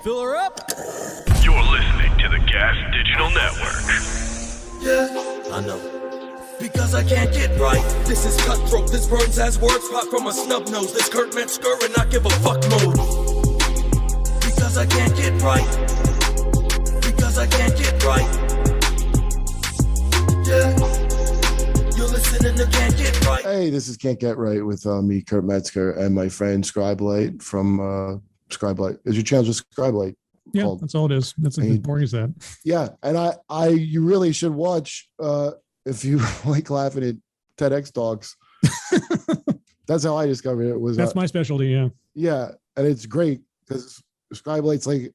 Fill her up. You're listening to the Gas Digital Network. Yeah, I know. Because I can't get right. This is cutthroat. This burns as words pop from a snub nose. This Kurt Metzger and not give a fuck mode. Because I can't get right. Because I can't get right. Yeah. You're listening to Can't Get Right. Hey, this is Can't Get Right with me, Kurt Metzger, and my friend Scribe Light from Scribe Light. Is your channel just Scribe Light? Yeah, called? that's all it is. That's as boring as that. Yeah, and you really should watch if you like laughing at TEDx talks. That's how I discovered it. That's my specialty. Yeah. Yeah, and it's great because Scribe Light's like,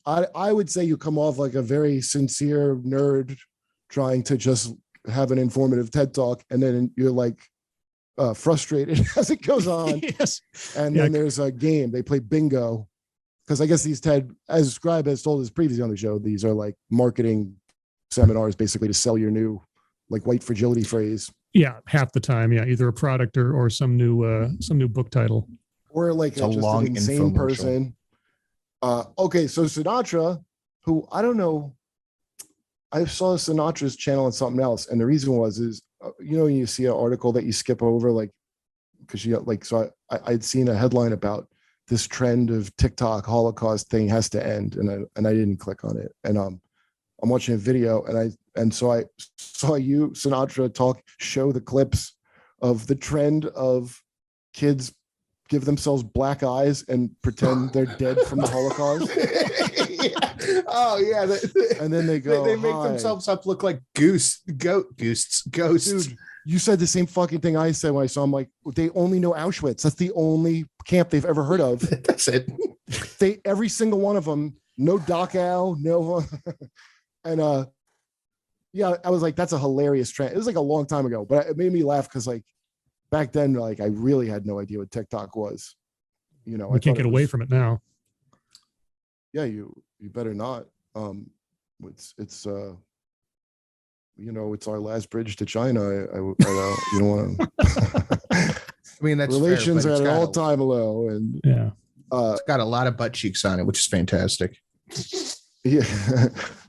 I would say you come off like a very sincere nerd trying to just have an informative TED talk, and then you're like frustrated as it goes on. Yes. And then there's a game. They play bingo. Because I guess these TED, as Scribe has told us previously on the show, these are like marketing seminars basically to sell your new like white fragility phrase. Yeah, half the time. Yeah, either a product or some new book title. Or like just an insane person. Okay, so Sinatra, who I don't know, I saw Sinatra's channel on something else, and the reason is when you see an article that you skip over, like because you got like I'd seen a headline about this trend of TikTok Holocaust thing has to end, and I didn't click on it. And I'm watching a video, and so I saw you, Sinatra, show the clips of the trend of kids give themselves black eyes and pretend they're dead from the Holocaust. Yeah. Oh yeah, and then they go. They make themselves up look like ghosts. Dude, you said the same fucking thing I said when I saw them. Like, they only know Auschwitz. That's the only camp they've ever heard of. That's it. Every single one of them, no Dachau, no. And yeah, I was like, that's a hilarious trend. It was like a long time ago, but it made me laugh because like back then, like I really had no idea what TikTok was. We can't get away from it now. Yeah, you better not. It's it's our last bridge to China. I you don't want to. I mean, that's relations fair, are at an all-time low, and yeah, it's got a lot of butt cheeks on it, which is fantastic. Yeah.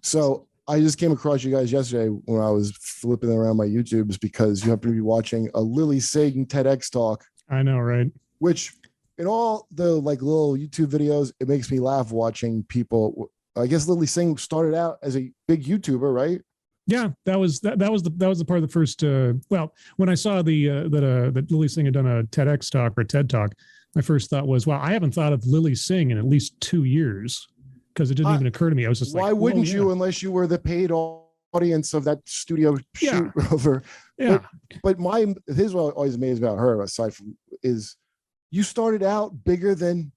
So I just came across you guys yesterday when I was flipping around my YouTubes because you happen to be watching a Lilly Singh TEDx talk. I know, right? Which, in all the like little YouTube videos, it makes me laugh watching people. I guess Lilly Singh started out as a big YouTuber, right? Yeah, that was the part of the first. When I saw that Lilly Singh had done a TEDx talk or a TED talk, my first thought was, wow, I haven't thought of Lilly Singh in at least 2 years because it didn't even occur to me. I was just why wouldn't you unless you were the paid audience of that studio shoot over? Yeah. But here's what always amazed about her, aside from is you started out bigger than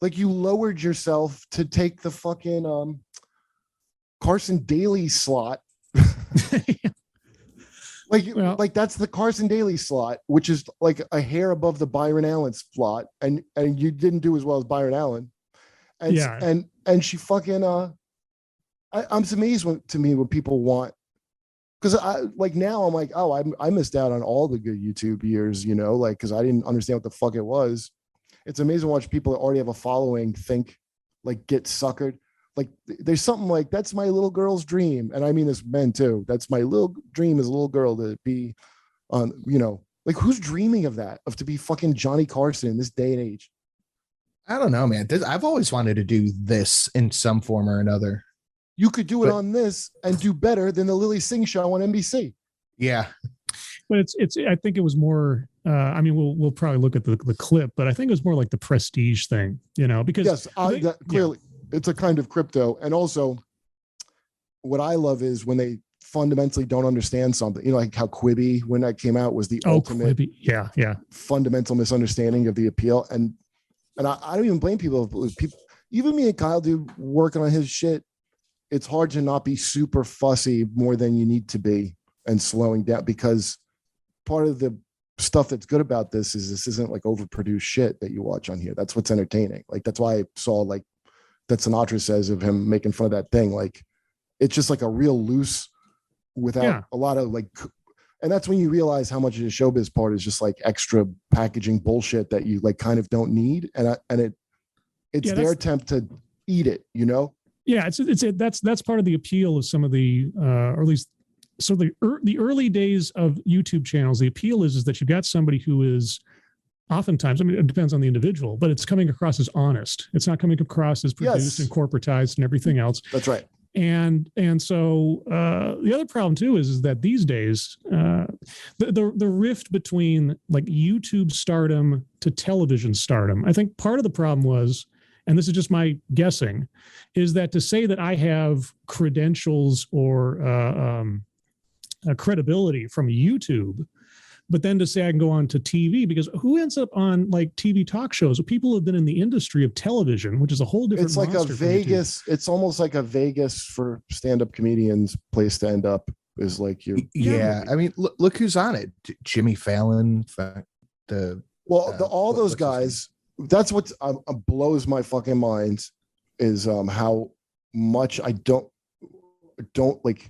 like you lowered yourself to take the fucking Carson Daly slot. Like that's the Carson Daly slot, which is like a hair above the Byron Allen slot, and you didn't do as well as Byron Allen, and she fucking I'm amazed when people want, because I like now I'm like, oh, I missed out on all the good YouTube years, like because I didn't understand what the fuck it was. It's amazing to watch people that already have a following think like get suckered. Like there's something like that's my little girl's dream, and I mean this men too. That's my little dream as a little girl to be on, like who's dreaming of that, of to be fucking Johnny Carson in this day and age? I don't know, man. I've always wanted to do this in some form or another. You could do it on this and do better than the Lilly Singh show on NBC. Yeah, but it's. I think it was more. I mean, we'll probably look at the clip, but I think it was more like the prestige thing, because yes, clearly. Yeah. It's a kind of crypto. And also what I love is when they fundamentally don't understand something, like how Quibi, when that came out, was the ultimate fundamental misunderstanding of the appeal. And I don't even blame people. Even me and Kyle do working on his shit. It's hard to not be super fussy more than you need to be and slowing down, because part of the stuff that's good about this isn't like overproduced shit that you watch on here. That's what's entertaining. Like, that's why I saw like that Sinatra Says of him making fun of that thing. Like, it's just like a real loose without a lot of like, and that's when you realize how much of the showbiz part is just like extra packaging bullshit that you like kind of don't need. It's their attempt to eat it, you know? Yeah, that's part of the appeal of some of the, or at least so the early days of YouTube channels. The appeal is that you've got somebody who is oftentimes, I mean, it depends on the individual, but it's coming across as honest. It's not coming across as produced and corporatized and everything else. That's right. And so the other problem too is that these days the rift between like YouTube stardom to television stardom. I think part of the problem was, and this is just my guessing, is that to say that I have credentials or credibility from YouTube, but then to say I can go on to TV, because who ends up on like TV talk shows? People who have been in the industry of television, which is a whole different. It's like a Vegas. It's almost like a Vegas for stand-up comedians place to end up is like you. Yeah, I mean, look who's on it. Jimmy Fallon, all those guys. That's what blows my fucking mind is how much I don't like.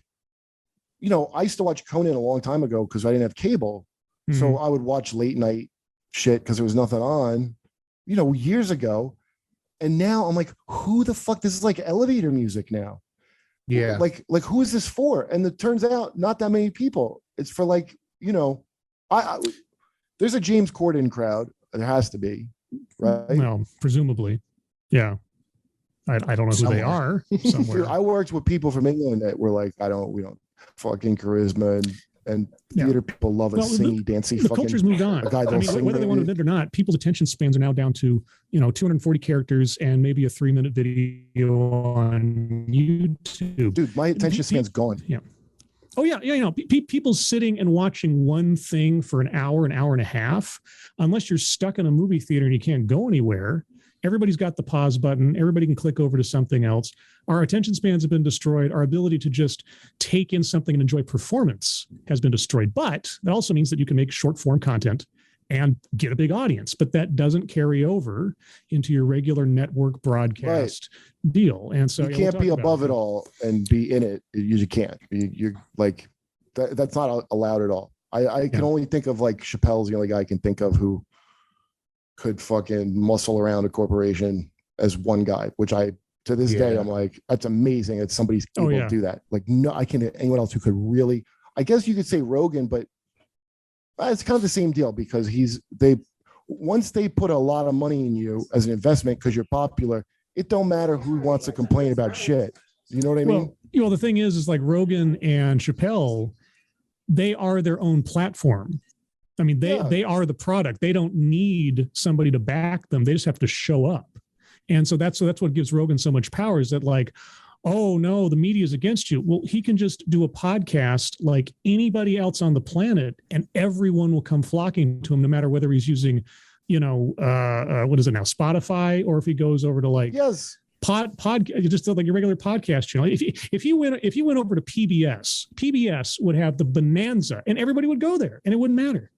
You know, I used to watch Conan a long time ago because I didn't have cable. Mm-hmm. So I would watch late night shit because there was nothing on, you know, years ago. And now I'm like, who the fuck? This is like elevator music now. Yeah. Like who is this for? And it turns out not that many people. It's for like, you know, there's a James Corden crowd. There has to be, right? Well, presumably. Yeah. I don't know who they are somewhere. I worked with people from England that were like, we don't fucking charisma and theater people love a singy, dancey. The culture's moved on. I mean, whether they want to admit it or not, people's attention spans are now down to 240 characters and maybe a 3-minute video on YouTube. Dude, my attention span's gone. Yeah. Oh yeah. People sitting and watching one thing for an hour and a half, unless you're stuck in a movie theater and you can't go anywhere. Everybody's got the pause button. Everybody can click over to something else. Our attention spans have been destroyed. Our ability to just take in something and enjoy performance has been destroyed. But that also means that you can make short form content and get a big audience, but that doesn't carry over into your regular network broadcast deal. And so you can't be above it all and be in it. You can't. You're like, that's not allowed at all. I can only think of like Chappelle's the only guy I can think of who could fucking muscle around a corporation as one guy, which to this day, I'm like, that's amazing that somebody's able to do that. Like, no, I can't anyone else who could really, I guess you could say Rogan, but it's kind of the same deal because once they put a lot of money in you as an investment, because you're popular, it don't matter who wants to complain about shit. You know what I mean? Well, the thing is like Rogan and Chappelle, they are their own platform. I mean, they are the product. They don't need somebody to back them. They just have to show up. And so that's what gives Rogan so much power is that like, oh no, the media is against you. Well, he can just do a podcast like anybody else on the planet and everyone will come flocking to him, no matter whether he's using, what is it now? Spotify, or if he goes over to like, just like your regular podcast channel. If you went over to PBS would have the bonanza and everybody would go there and it wouldn't matter.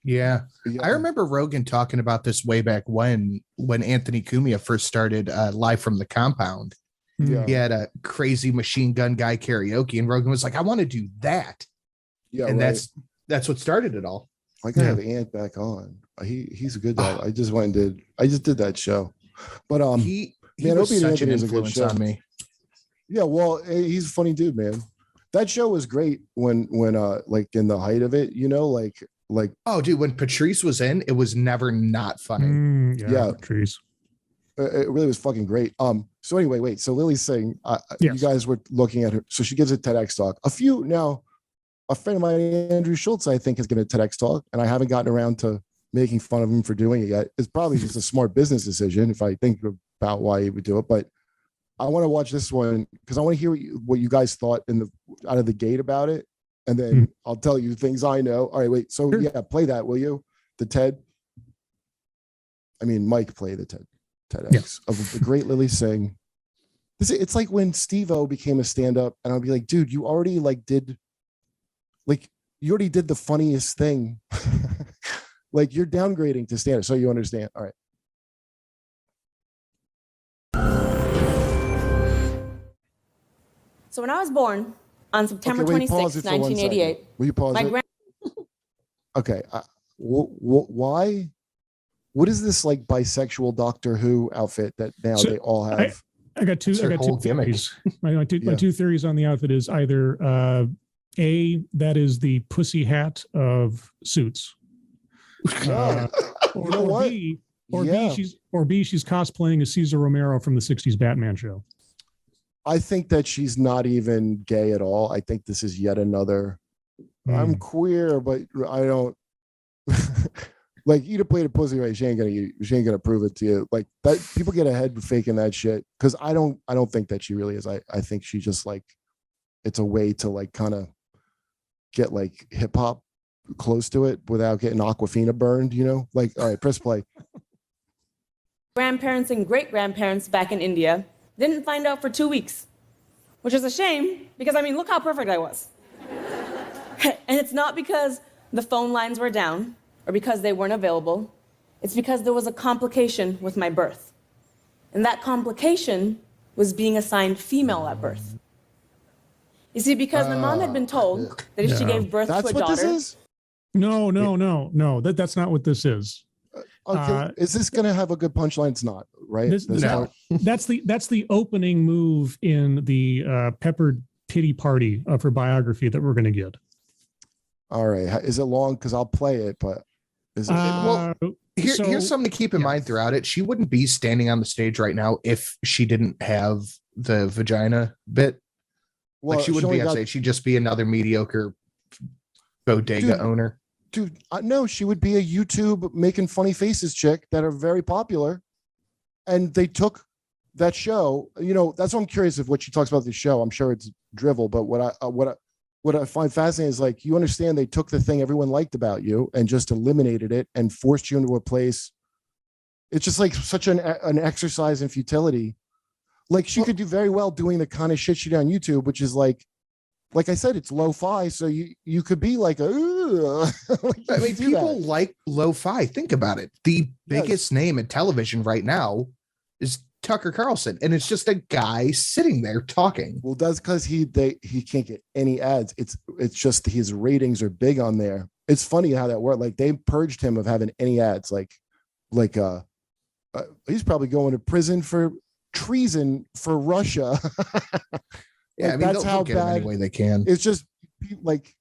Yeah. I remember Rogan talking about this way back when Anthony Cumia first started Live from the Compound. Yeah. He had a crazy Machine Gun Guy karaoke, and Rogan was like, I want to do that. Yeah. And that's what started it all. I gotta have Ant back on. He's a good guy. I just did that show. But he was such an influence on me. Yeah, well, he's a funny dude, man. That show was great when like in the height of it, like oh dude, when Patrice was in, it was never not funny. Patrice, it really was fucking great. So anyway, wait, so Lilly Singh, you guys were looking at her, so she gives a TEDx talk. A friend of mine, Andrew Schultz, I think, has given a TEDx talk, and I haven't gotten around to making fun of him for doing it yet. It's probably just a smart business decision if I think about why he would do it, but I want to watch this one because I want to hear what you guys thought out of the gate about it. And then I'll tell you things I know. All right, wait. So play that, will you? The TED. I mean, Mike, play the TEDx of the great Lilly Singh. It's like when Steve-O became a stand-up, and I'll be like, dude, you already did the funniest thing. Like you're downgrading to stand-up, so you understand. All right. So when I was born on September 26, 1988, will you pause it? Okay. Why? What is this like bisexual Doctor Who outfit that now they all have? I got two theories. My two theories on the outfit is either A, that is the pussy hat of Suits. B, she's cosplaying as Cesar Romero from the 60s Batman show. I think that she's not even gay at all. I think this is yet another. I'm queer, but I don't like eat a plate of pussy. Right? She ain't gonna prove it to you. Like that, people get ahead faking that shit because I don't think that she really is. I think she just like it's a way to like kind of get like hip hop close to it without getting Aquafina burned. You know, like all right, press play. Grandparents and great grandparents back in India didn't find out for 2 weeks, which is a shame because I mean, look how perfect I was. And it's not because the phone lines were down or because they weren't available. It's because there was a complication with my birth. And that complication was being assigned female at birth. You see, because my mom had been told that if she gave birth to a daughter. That's what this is? No. That's not what this is. Okay. Is this going to have a good punchline? It's not, right? No. That's the opening move in the peppered pity party of her biography that we're going to get. All right. Is it long? Because I'll play it, but is it? Here's something to keep in mind throughout it. She wouldn't be standing on the stage right now if she didn't have the vagina bit. Well, like she wouldn't be on stage. She'd just be another mediocre bodega owner. Dude, no, she would be a YouTube making funny faces chick that are very popular. And they took that show, you know, that's what I'm curious of what she talks about the show. I'm sure it's drivel, but what I find fascinating is like, you understand they took the thing everyone liked about you and just eliminated it and forced you into a place. It's just like such an exercise in futility. Like she could do very well doing the kind of shit she did on YouTube, which is like I said, it's lo-fi. So you could be like, like I mean, people like lo-fi. Think about it. The biggest name in television right now is Tucker Carlson, and it's just a guy sitting there talking. Well, that's because he can't get any ads. It's just his ratings are big on there. It's funny how that worked. Like they purged him of having any ads. He's probably going to prison for treason for Russia. Yeah, I mean, that's how bad any way they can. It's just like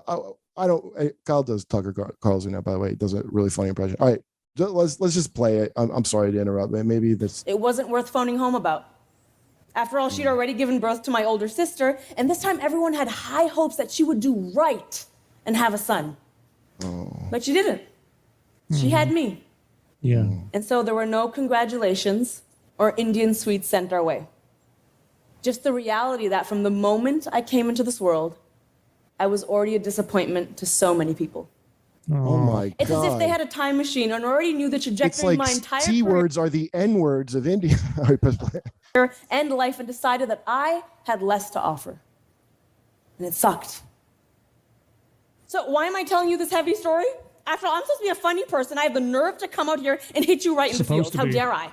I don't. Kyle does Tucker Carlson now, by the way. He does a really funny impression. All right. Let's just play it. I'm sorry to interrupt, but maybe this. It wasn't worth phoning home about. After all, she'd already given birth to my older sister, and this time everyone had high hopes that she would do right and have a son. Oh. But she didn't. She had me. Yeah. And so there were no congratulations or Indian sweets sent our way. Just the reality that from the moment I came into this world, I was already a disappointment to so many people. Oh my God. It's as if they had a time machine and already knew the trajectory of my entire T words are the N words of India. and life and decided that I had less to offer. And it sucked. So why am I telling you this heavy story? After all, I'm supposed to be a funny person. I have the nerve to come out here and hit you right in the feels. How dare I?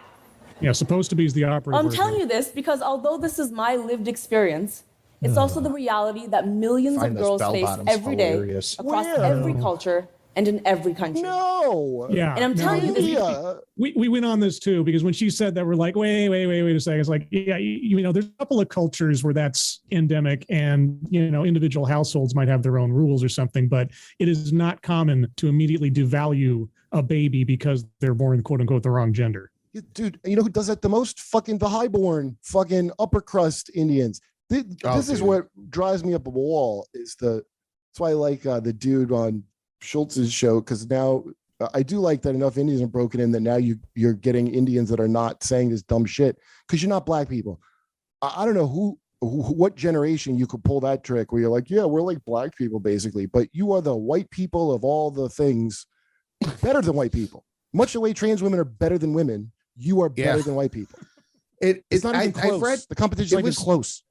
Yeah, supposed to be is the operative. I'm telling you this because although this is my lived experience, it's also the reality that millions of girls face every day across every culture and in every country. No. Yeah. And I'm telling you this. We went on this too, because when she said that, we're like, wait a second. It's like, yeah, you know, there's a couple of cultures where that's endemic and, you know, individual households might have their own rules or something, but it is not common to immediately devalue a baby because they're born, quote unquote, the wrong gender. Dude, you know who does that the most? Fucking the highborn, fucking upper crust Indians. This is what drives me up a wall. That's why I like the dude on Schultz's show, because now I do like that enough Indians are broken in that now you're getting Indians that are not saying this dumb shit because you're not black people. I don't know what generation you could pull that trick where you're like, yeah, we're like black people basically, but you are the white people of all the things, better than white people. Much the way trans women are better than women, you are better than white people. It's not even close. I've read, the competition is close.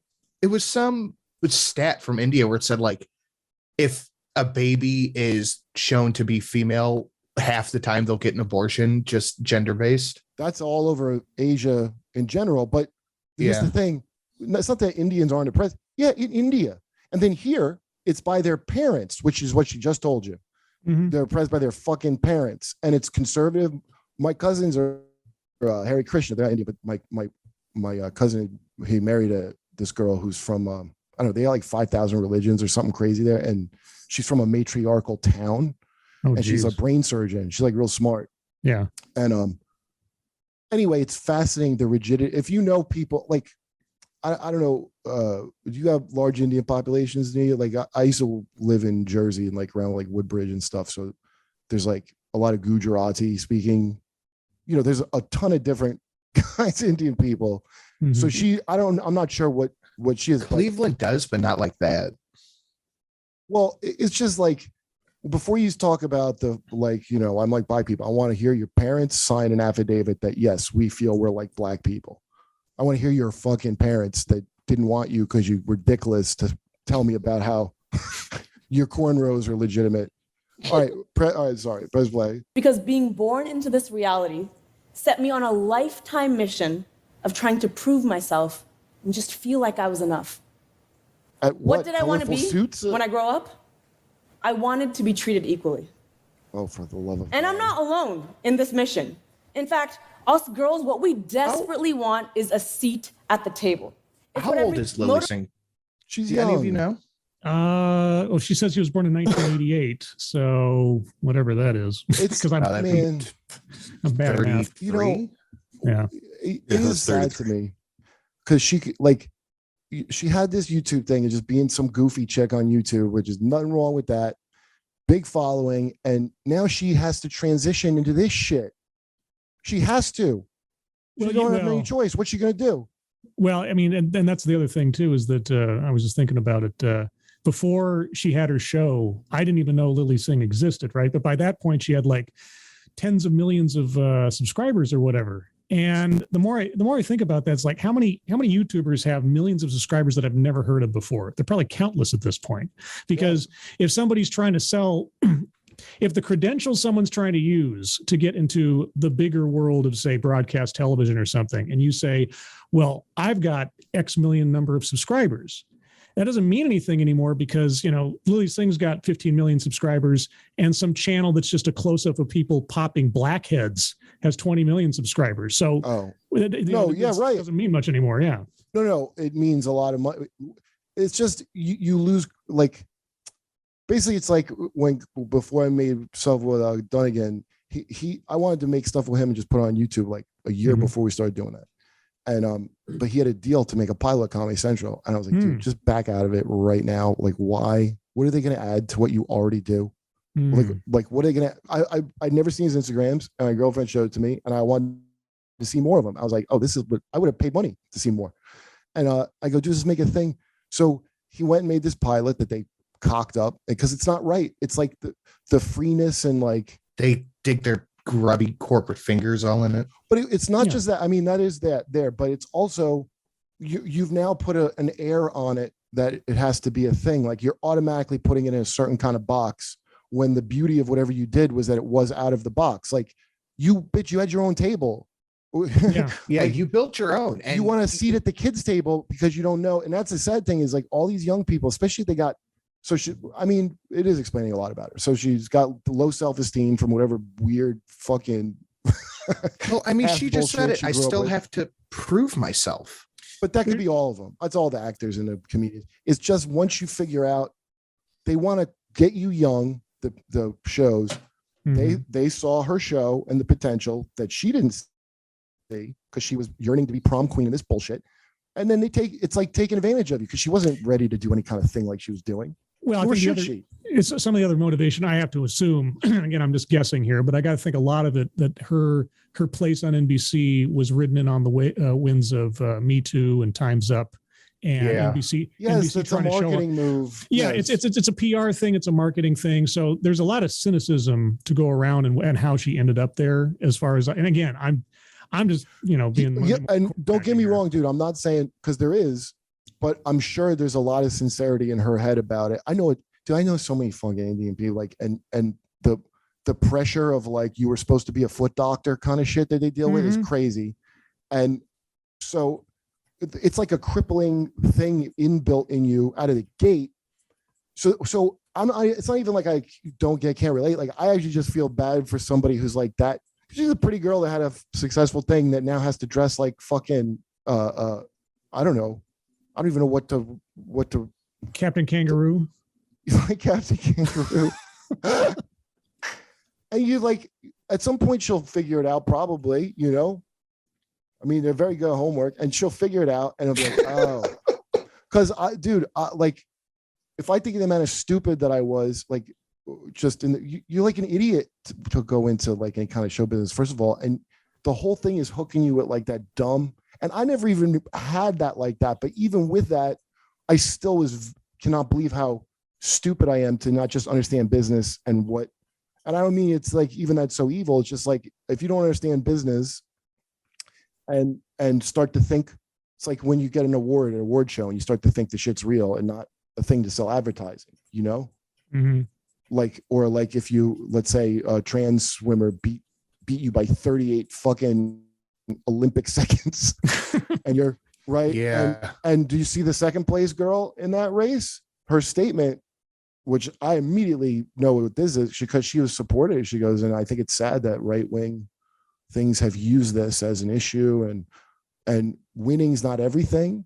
It was some stat from India where it said like, if a baby is shown to be female, half the time they'll get an abortion, just gender based. That's all over Asia in general. But here's the thing. It's not that Indians aren't oppressed. Yeah, in India. And then here, it's by their parents, which is what she just told you. Mm-hmm. They're oppressed by their fucking parents. And it's conservative. My cousins are Hare Krishna. They're not Indian, but my cousin, he married this girl who's from I don't know. They got like 5,000 religions or something crazy there, and she's from a matriarchal town, and she's a brain surgeon. She's like real smart. Yeah. And anyway, it's fascinating the rigidity. If you know people like, I don't know, do you have large Indian populations near you? Like I used to live in Jersey and like around like Woodbridge and stuff. So there's like a lot of Gujarati speaking, there's a ton of different kinds of Indian people. Mm-hmm. So I'm not sure what she is. Cleveland does, but not like that. Well, it's just like, before you talk about I'm like black people, I want to hear your parents sign an affidavit that yes, we feel we're like black people. I want to hear your fucking parents that didn't want you because you were dickless to tell me about how your cornrows are legitimate. All right, sorry, press play. Because being born into this reality set me on a lifetime mission of trying to prove myself and just feel like I was enough. What did I want to be when I grow up? I wanted to be treated equally. Oh, for the love of God. And I'm not alone in this mission. In fact, us girls, what we desperately want is a seat at the table. How old is Lilly Singh? She's young. Any of you know? She says she was born in 1988. So whatever that is. It's because I'm bad at math. Yeah. It is sad to me because she had this YouTube thing of just being some goofy chick on YouTube, which is nothing wrong with that. Big following. And now she has to transition into this shit. She has to. She don't have any choice. What's she going to do? Well, I mean, and that's the other thing too, is that I was just thinking about it. Before she had her show, I didn't even know Lilly Singh existed, right? But by that point, she had like tens of millions of subscribers or whatever. And the more I think about that, it's like how many YouTubers have millions of subscribers that I've never heard of before? They're probably countless at this point. Because if somebody's trying to sell, if the credentials someone's trying to use to get into the bigger world of, say, broadcast television or something, and you say, well, I've got X million number of subscribers, that doesn't mean anything anymore because, Lilly Singh's got 15 million subscribers and some channel that's just a close-up of people popping blackheads has 20 million subscribers. So right. Doesn't mean much anymore. Yeah. No, it means a lot of money. It's just, you lose, like, basically it's like before I made stuff with Dunnigan, I wanted to make stuff with him and just put it on YouTube like a year before we started doing that. And but he had a deal to make a pilot Comedy Central, and I was like, dude, just back out of it right now. Like, why? What are they going to add to what you already do? Like what are they going to? I'd never seen his Instagrams, and my girlfriend showed it to me, and I wanted to see more of them. I was like, oh, this is what I would have paid money to see more. And I go, just make a thing. So he went and made this pilot that they cocked up because it's not right. It's like the freeness and like they dig their grubby corporate fingers all in it. But it's not just that. I mean, that is that there, but it's also you've now put an air on it that it has to be a thing. Like you're automatically putting it in a certain kind of box when the beauty of whatever you did was that it was out of the box. Like you had your own table. Yeah, like, you built your own. And you want a seat at the kids' table because you don't know. And that's the sad thing is like all these young people, especially they got. So it is explaining a lot about her. So she's got low self-esteem from whatever weird fucking. Well, I mean, she just said it. I still have to prove myself. But that could be all of them. That's all the actors and the comedians. It's just once you figure out, they want to get you young. The shows, they saw her show and the potential that she didn't see because she was yearning to be prom queen in this bullshit. And then it's like taking advantage of you because she wasn't ready to do any kind of thing like she was doing. Well, it's some of the other motivation I have to assume. Again, I'm just guessing here, but I got to think a lot of it that her place on NBC was ridden in on the winds of Me Too and Time's Up, and NBC. Yes, NBC it's a marketing move. Yeah, yes. It's a PR thing. It's a marketing thing. So there's a lot of cynicism to go around and how she ended up there. As far as and again, I'm just being. Yeah, and don't get me wrong, dude. I'm not saying because there is. But I'm sure there's a lot of sincerity in her head about it. I know it. Dude, I know so many fucking Indian people, like, and the pressure of like you were supposed to be a foot doctor kind of shit that they deal with is crazy, and so it's like a crippling thing inbuilt in you out of the gate. So it's not even like I can't relate. Like I actually just feel bad for somebody who's like that she's a pretty girl that had a successful thing that now has to dress like fucking I don't know. I don't even know what to Captain Kangaroo. Like Captain Kangaroo. And you like at some point she'll figure it out, probably, you know. I mean, they're very good at homework, and she'll figure it out, and it'll be like, oh, because like, if I think of the amount of stupid that I was, like, just you're like an idiot to go into like any kind of show business, first of all, and the whole thing is hooking you with like that dumb. And I never even had that like that, but even with that, I still cannot believe how stupid I am to not just understand business and what. And I don't mean it's like even that's so evil. It's just like if you don't understand business and start to think, it's like when you get an award at an award show and you start to think the shit's real and not a thing to sell advertising, you know? Mm-hmm. Like, or like if you, let's say a trans swimmer beat you by 38 fucking Olympic seconds and you're right. Yeah. And do you see the second place girl in that race? Her statement, which I immediately know what this is, because she was supported. She goes, and I think it's sad that right-wing things have used this as an issue, and winning's not everything.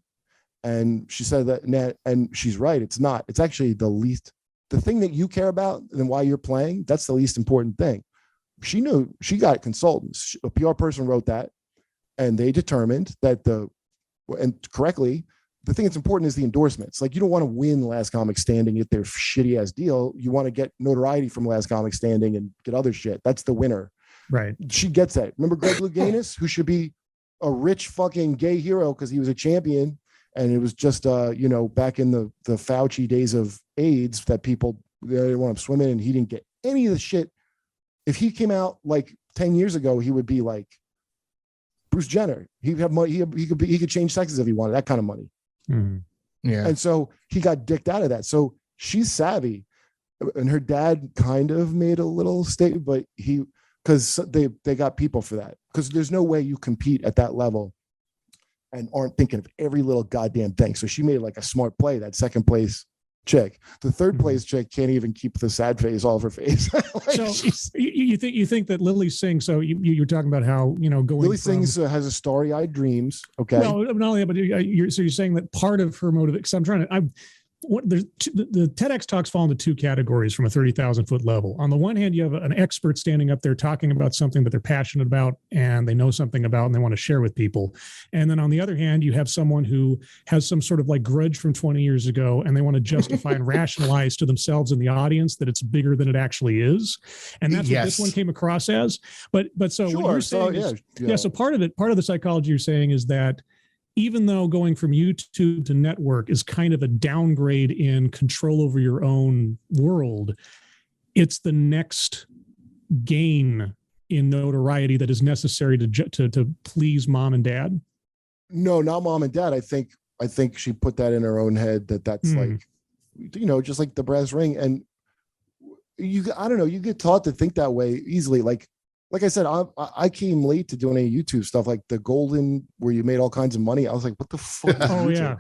And she said that, and she's right. It's not. It's actually the thing that you care about and why you're playing. That's the least important thing. She knew. She got consultants. A PR person wrote that, and they determined that and correctly, the thing that's important is the endorsements. Like, you don't want to win Last Comic Standing, get their shitty ass deal. You want to get notoriety from Last Comic Standing and get other shit. That's the winner. Right. She gets that. Remember Greg Louganis, who should be a rich fucking gay hero because he was a champion. And it was just, back in the Fauci days of AIDS that people, they didn't want him swimming, and he didn't get any of the shit. If he came out like 10 years ago, he would be like Bruce Jenner. He'd have money. He could change sexes if he wanted, that kind of money. Mm-hmm. Yeah. And so he got dicked out of that. So she's savvy, and her dad kind of made a little statement, but because they got people for that, because there's no way you compete at that level and aren't thinking of every little goddamn thing. So she made like a smart play, that second place chick. The third place chick can't even keep the sad face off her face. So you think that Lilly Singh, so you're talking about how, going Lilly Singh has a starry-eyed dreams. Okay. No, not only that, but you're saying that part of her motive, because I'm trying to, the TEDx talks fall into two categories from a 30,000 foot level. On the one hand, you have an expert standing up there talking about something that they're passionate about and they know something about and they want to share with people. And then on the other hand, you have someone who has some sort of like grudge from 20 years ago and they want to justify and rationalize to themselves and the audience that it's bigger than it actually is. And that's what this one came across as. But so sure. what you're saying so part of the psychology you're saying is that even though going from YouTube to network is kind of a downgrade in control over your own world, it's the next gain in notoriety that is necessary to please mom and dad. No, not mom and dad. I think she put that in her own head that's like, just like the brass ring. And I don't know, you get taught to think that way easily. Like I said, I came late to doing any YouTube stuff, like the Golden, where you made all kinds of money. I was like, what the fuck? Oh yeah.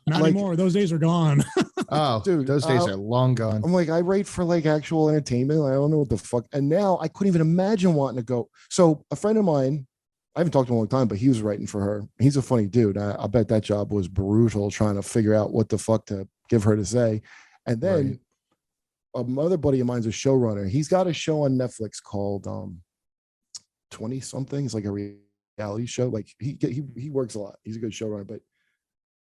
Not anymore. Those days are gone. Oh, dude, those days are long gone. I'm like, I write for like actual entertainment. I don't know what the fuck. And now I couldn't even imagine wanting to go. So a friend of mine, I haven't talked to him in a long time, but he was writing for her. He's a funny dude. I bet that job was brutal, trying to figure out what the fuck to give her to say. And then another buddy of mine's a showrunner. He's got a show on Netflix called 20 something. It's like a reality show. Like he works a lot. He's a good showrunner, but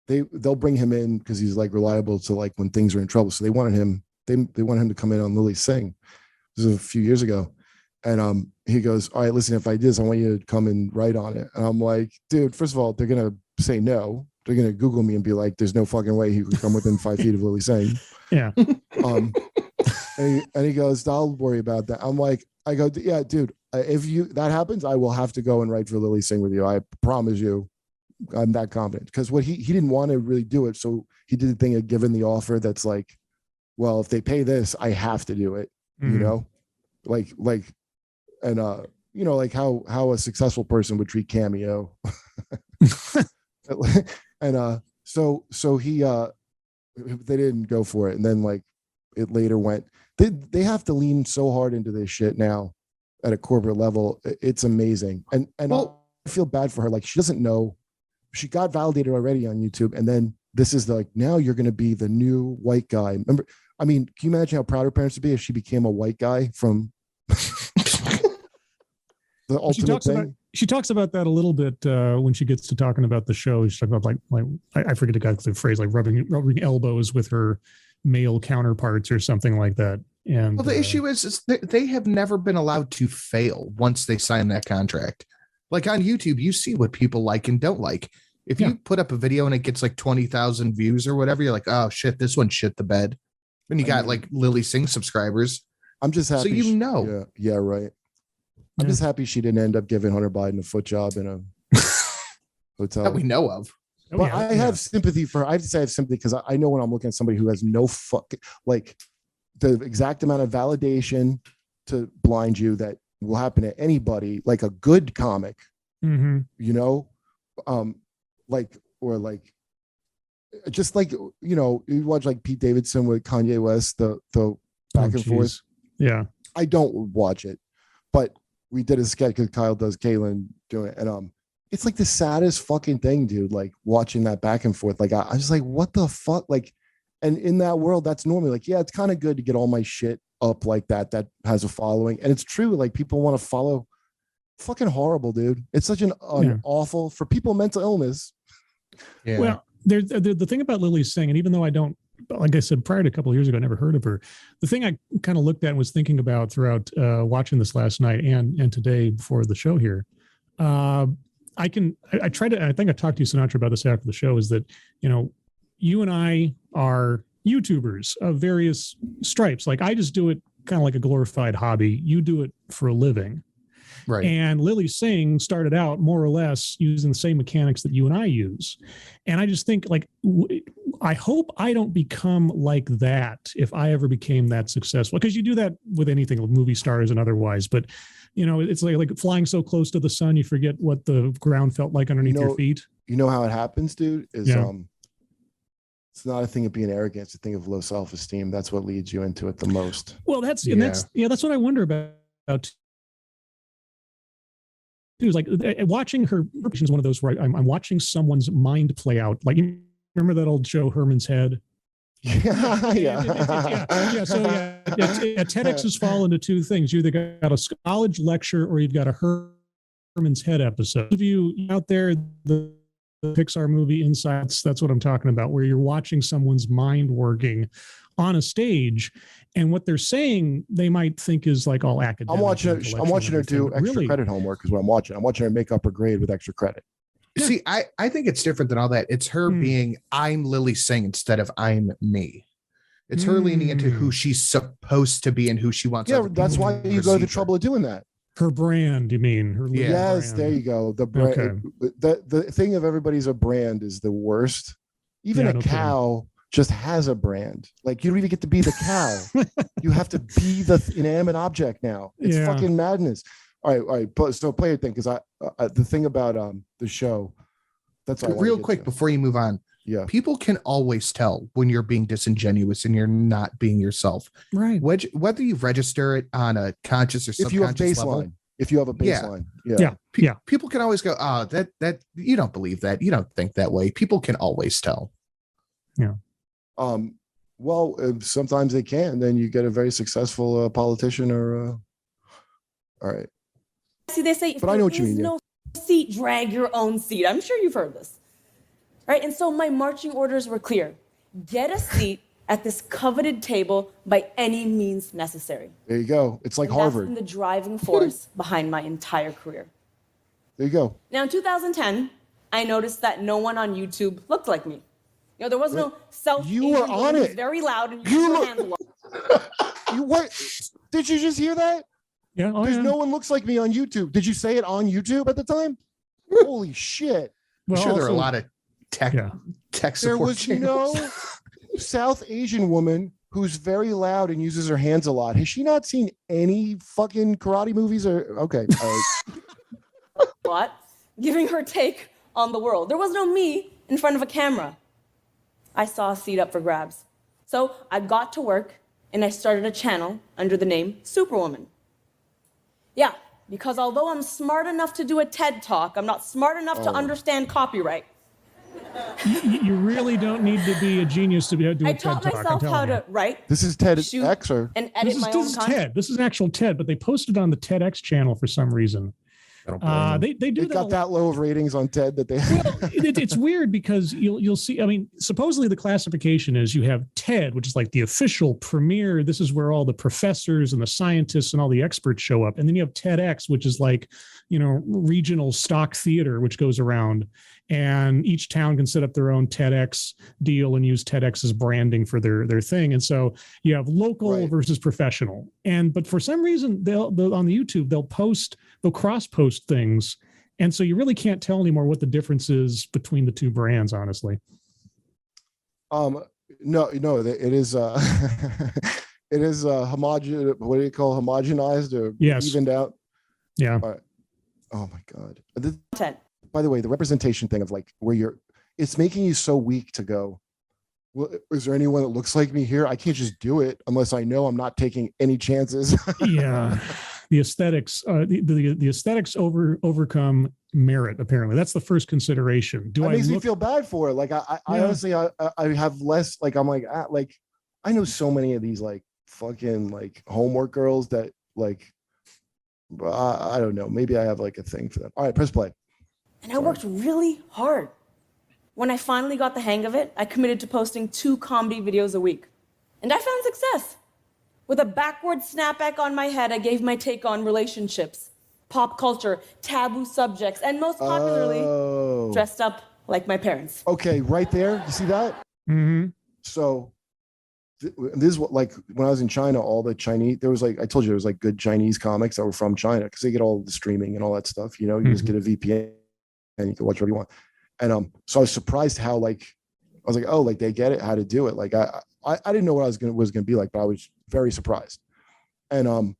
they'll bring him in because he's like reliable to like when things are in trouble. So they wanted him to come in on Lilly Singh. This was a few years ago. And he goes, all right, listen, if I did this, I want you to come and write on it. And I'm like, dude, first of all, they're gonna say no. They're gonna Google me and be like, there's no fucking way he could come within 5 feet of Lilly Singh. Yeah. And he goes, I'll worry about that. I'm like, I go, yeah, dude, if that happens, I will have to go and write for Lilly Singh with you. I promise you, I'm that confident. Because what he didn't want to really do it, so he did the thing of giving the offer that's like, well, if they pay this, I have to do it. You know, like how a successful person would treat Cameo. And so he they didn't go for it, and then like it later went. They have to lean so hard into this shit now at a corporate level. It's amazing. And well, I feel bad for her. Like, she doesn't know. She got validated already on YouTube. And then this is like, now you're going to be the new white guy. Remember, I mean, can you imagine how proud her parents would be if she became a white guy from the ultimate thing? She talks about that a little bit when she gets to talking about the show. She's talking about like I forget the phrase, like rubbing elbows with her male counterparts or something like that. And well, the issue is they have never been allowed to fail once they sign that contract. Like on YouTube, you see what people like and don't like. If you put up a video and it gets like 20,000 views or whatever, you're like, oh shit, this one shit the bed. And you got like Lilly Singh subscribers. I'm just happy. So you know. Yeah, right. I'm just happy she didn't end up giving Hunter Biden a foot job in a hotel that we know of. But I have sympathy for her. I have to say I have sympathy because I know when I'm looking at somebody who has no like the exact amount of validation to blind you that will happen to anybody, like a good comic, you know, like, or like, just like, you know, you watch like Pete Davidson with Kanye West, the back and forth. Yeah. I don't watch it, but we did a sketch because Kyle does Caitlin doing it. And it's like the saddest fucking thing, dude. Like watching that back and forth. Like I was like, what the fuck? Like, and in that world, that's normally like, yeah, it's kind of good to get all my shit up like that has a following. And it's true. Like people want to follow. Fucking horrible, dude. It's such an awful for people with mental illness. Yeah. Well, there's the thing about Lilly Singh, and even though I don't, like I said, prior to a couple of years ago, I never heard of her. The thing I kind of looked at and was thinking about throughout watching this last night and today before the show here, I think I talked to Sinatra about this after the show, is that, you know, you and I are YouTubers of various stripes. Like I just do it kind of like a glorified hobby. You do it for a living. Right. And Lilly Singh started out more or less using the same mechanics that you and I use. And I just think like, I hope I don't become like that if I ever became that successful, because you do that with anything, with movie stars and otherwise. But, you know, it's like flying so close to the sun, you forget what the ground felt like underneath your feet. You know how it happens, dude, is it's not a thing of being arrogant. It's a thing of low self-esteem. That's what leads you into it the most. Well, that's what I wonder about. It was like watching her is one of those where I'm watching someone's mind play out. Like, you remember that old show, Herman's Head? Yeah. So TEDx has fallen into two things. You either got a college lecture or you've got a Herman's Head episode. If you out there, the Pixar movie Insights, that's what I'm talking about, where you're watching someone's mind working on a stage, and what they're saying they might think is like all academic. I'm watching her do extra credit homework is what I'm watching. I'm watching her make up her grade with extra credit. See, I think it's different than all that. It's her being I'm Lilly Singh instead of I'm me. It's her leaning into who she's supposed to be and who she wants. Yeah, that's why you go to the trouble of doing that. Her brand, you mean? Her yes, brand. There you go. The brand. Okay. The thing of everybody's a brand is the worst. Even a cow just has a brand. Like you don't even get to be the cow. You have to be the inanimate object now. It's fucking madness. All right. So play your thing, because the thing about the show. That's all. Real quick before you move on. Yeah. People can always tell when you're being disingenuous and you're not being yourself. Right. Whether you register it on a conscious or subconscious level. If you have a baseline. Yeah. People can always go, oh, that you don't believe that. You don't think that way. People can always tell. Yeah. Well, sometimes they can. Then you get a very successful politician or. All right. See, they say, but I know what you mean. No seat, drag your own seat. I'm sure you've heard this. Right. And so my marching orders were clear. Get a seat at this coveted table by any means necessary. There you go. It's like Harvard. That's been the driving force behind my entire career. There you go. Now, in 2010, I noticed that no one on YouTube looked like me. You know, there was no self. You were on it. Very loud, and your hands You what? Did you just hear that? Yeah. There's no one looks like me on YouTube. Did you say it on YouTube at the time? Holy shit! Well, I'm sure there are a lot of tech support. There was channels. no South Asian woman who's very loud and uses her hands a lot. Has she not seen any fucking karate movies? Or okay. What? Giving her take on the world. There was no me in front of a camera. I saw a seat up for grabs. So I got to work and I started a channel under the name Superwoman. Yeah, because although I'm smart enough to do a TED Talk, I'm not smart enough to understand copyright. You really don't need to be a genius to be able to do a TED Talk. I taught myself how to write. This is TEDx and edit my own content. TED. This is actual TED, but they posted on the TEDx channel for some reason. They do it got that low of ratings on TED that they well, it's weird because you'll see, I mean, supposedly the classification is you have TED, which is like the official premier, this is where all the professors and the scientists and all the experts show up, and then you have TEDx, which is like, you know, regional stock theater, which goes around, and each town can set up their own TEDx deal and use TEDx as branding for their thing. And so you have local versus professional. But for some reason, they'll on the YouTube, they'll cross post things. And so you really can't tell anymore what the difference is between the two brands, honestly. No, it is it is homogen. What do you call homogenized or evened out? Yeah. Oh my God. By the way, the representation thing of like where it's making you so weak to go, well, is there anyone that looks like me here? I can't just do it unless I know I'm not taking any chances. Yeah. The aesthetics, the aesthetics overcome merit. Apparently, that's the first consideration. It makes me feel bad for it. Like I honestly, I have less. Like I'm like I know so many of these like fucking like homework girls that like I don't know. Maybe I have like a thing for them. All right, press play. And I worked really hard. When I finally got the hang of it, I committed to posting 2 comedy videos a week, and I found success. With a backward snapback on my head, I gave my take on relationships, pop culture, taboo subjects, and most popularly, dressed up like my parents. Okay, right there. You see that? Mm-hmm. So this is what, like, when I was in China, all the Chinese, there was like, I told you, there was like good Chinese comics that were from China because they get all the streaming and all that stuff. You know, you just get a VPN and you can watch whatever you want. And so I was surprised how, like, I was like, oh, like they get it, how to do it. Like I didn't know what I was gonna be like, but I was very surprised. And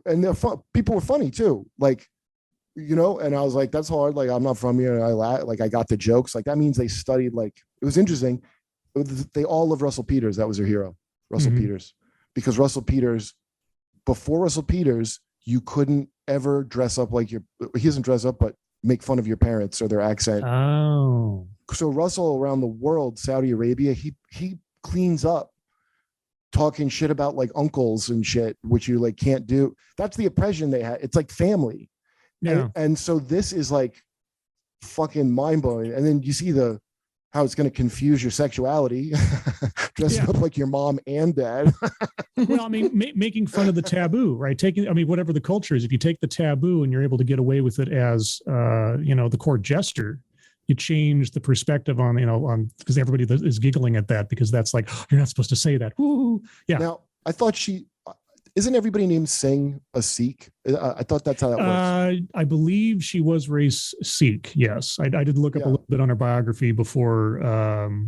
they're fun. People were funny too, like, you know. And I was like, that's hard. Like I'm not from here, and I got the jokes. Like that means they studied. Like it was interesting. They all love Russell Peters. That was their hero, Russell Peters, because Russell Peters, before Russell Peters, you couldn't ever dress up like he doesn't dress up, but make fun of your parents or their accent. Oh. So Russell around the world, Saudi Arabia, he cleans up talking shit about like uncles and shit, which you like can't do. That's the oppression they had. It's like family. Yeah. And so this is like fucking mind blowing. And then you see how it's going to confuse your sexuality, dressing up like your mom and dad. Well, I mean, making fun of the taboo, right? Whatever the culture is, if you take the taboo and you're able to get away with it as, the court jester, you change the perspective on because everybody is giggling at that because that's like, oh, you're not supposed to say that. Ooh. Yeah. Now, I thought isn't everybody named Singh a Sikh? I thought that's how that works. I believe she was raised Sikh. Yes. I did look up a little bit on her biography before,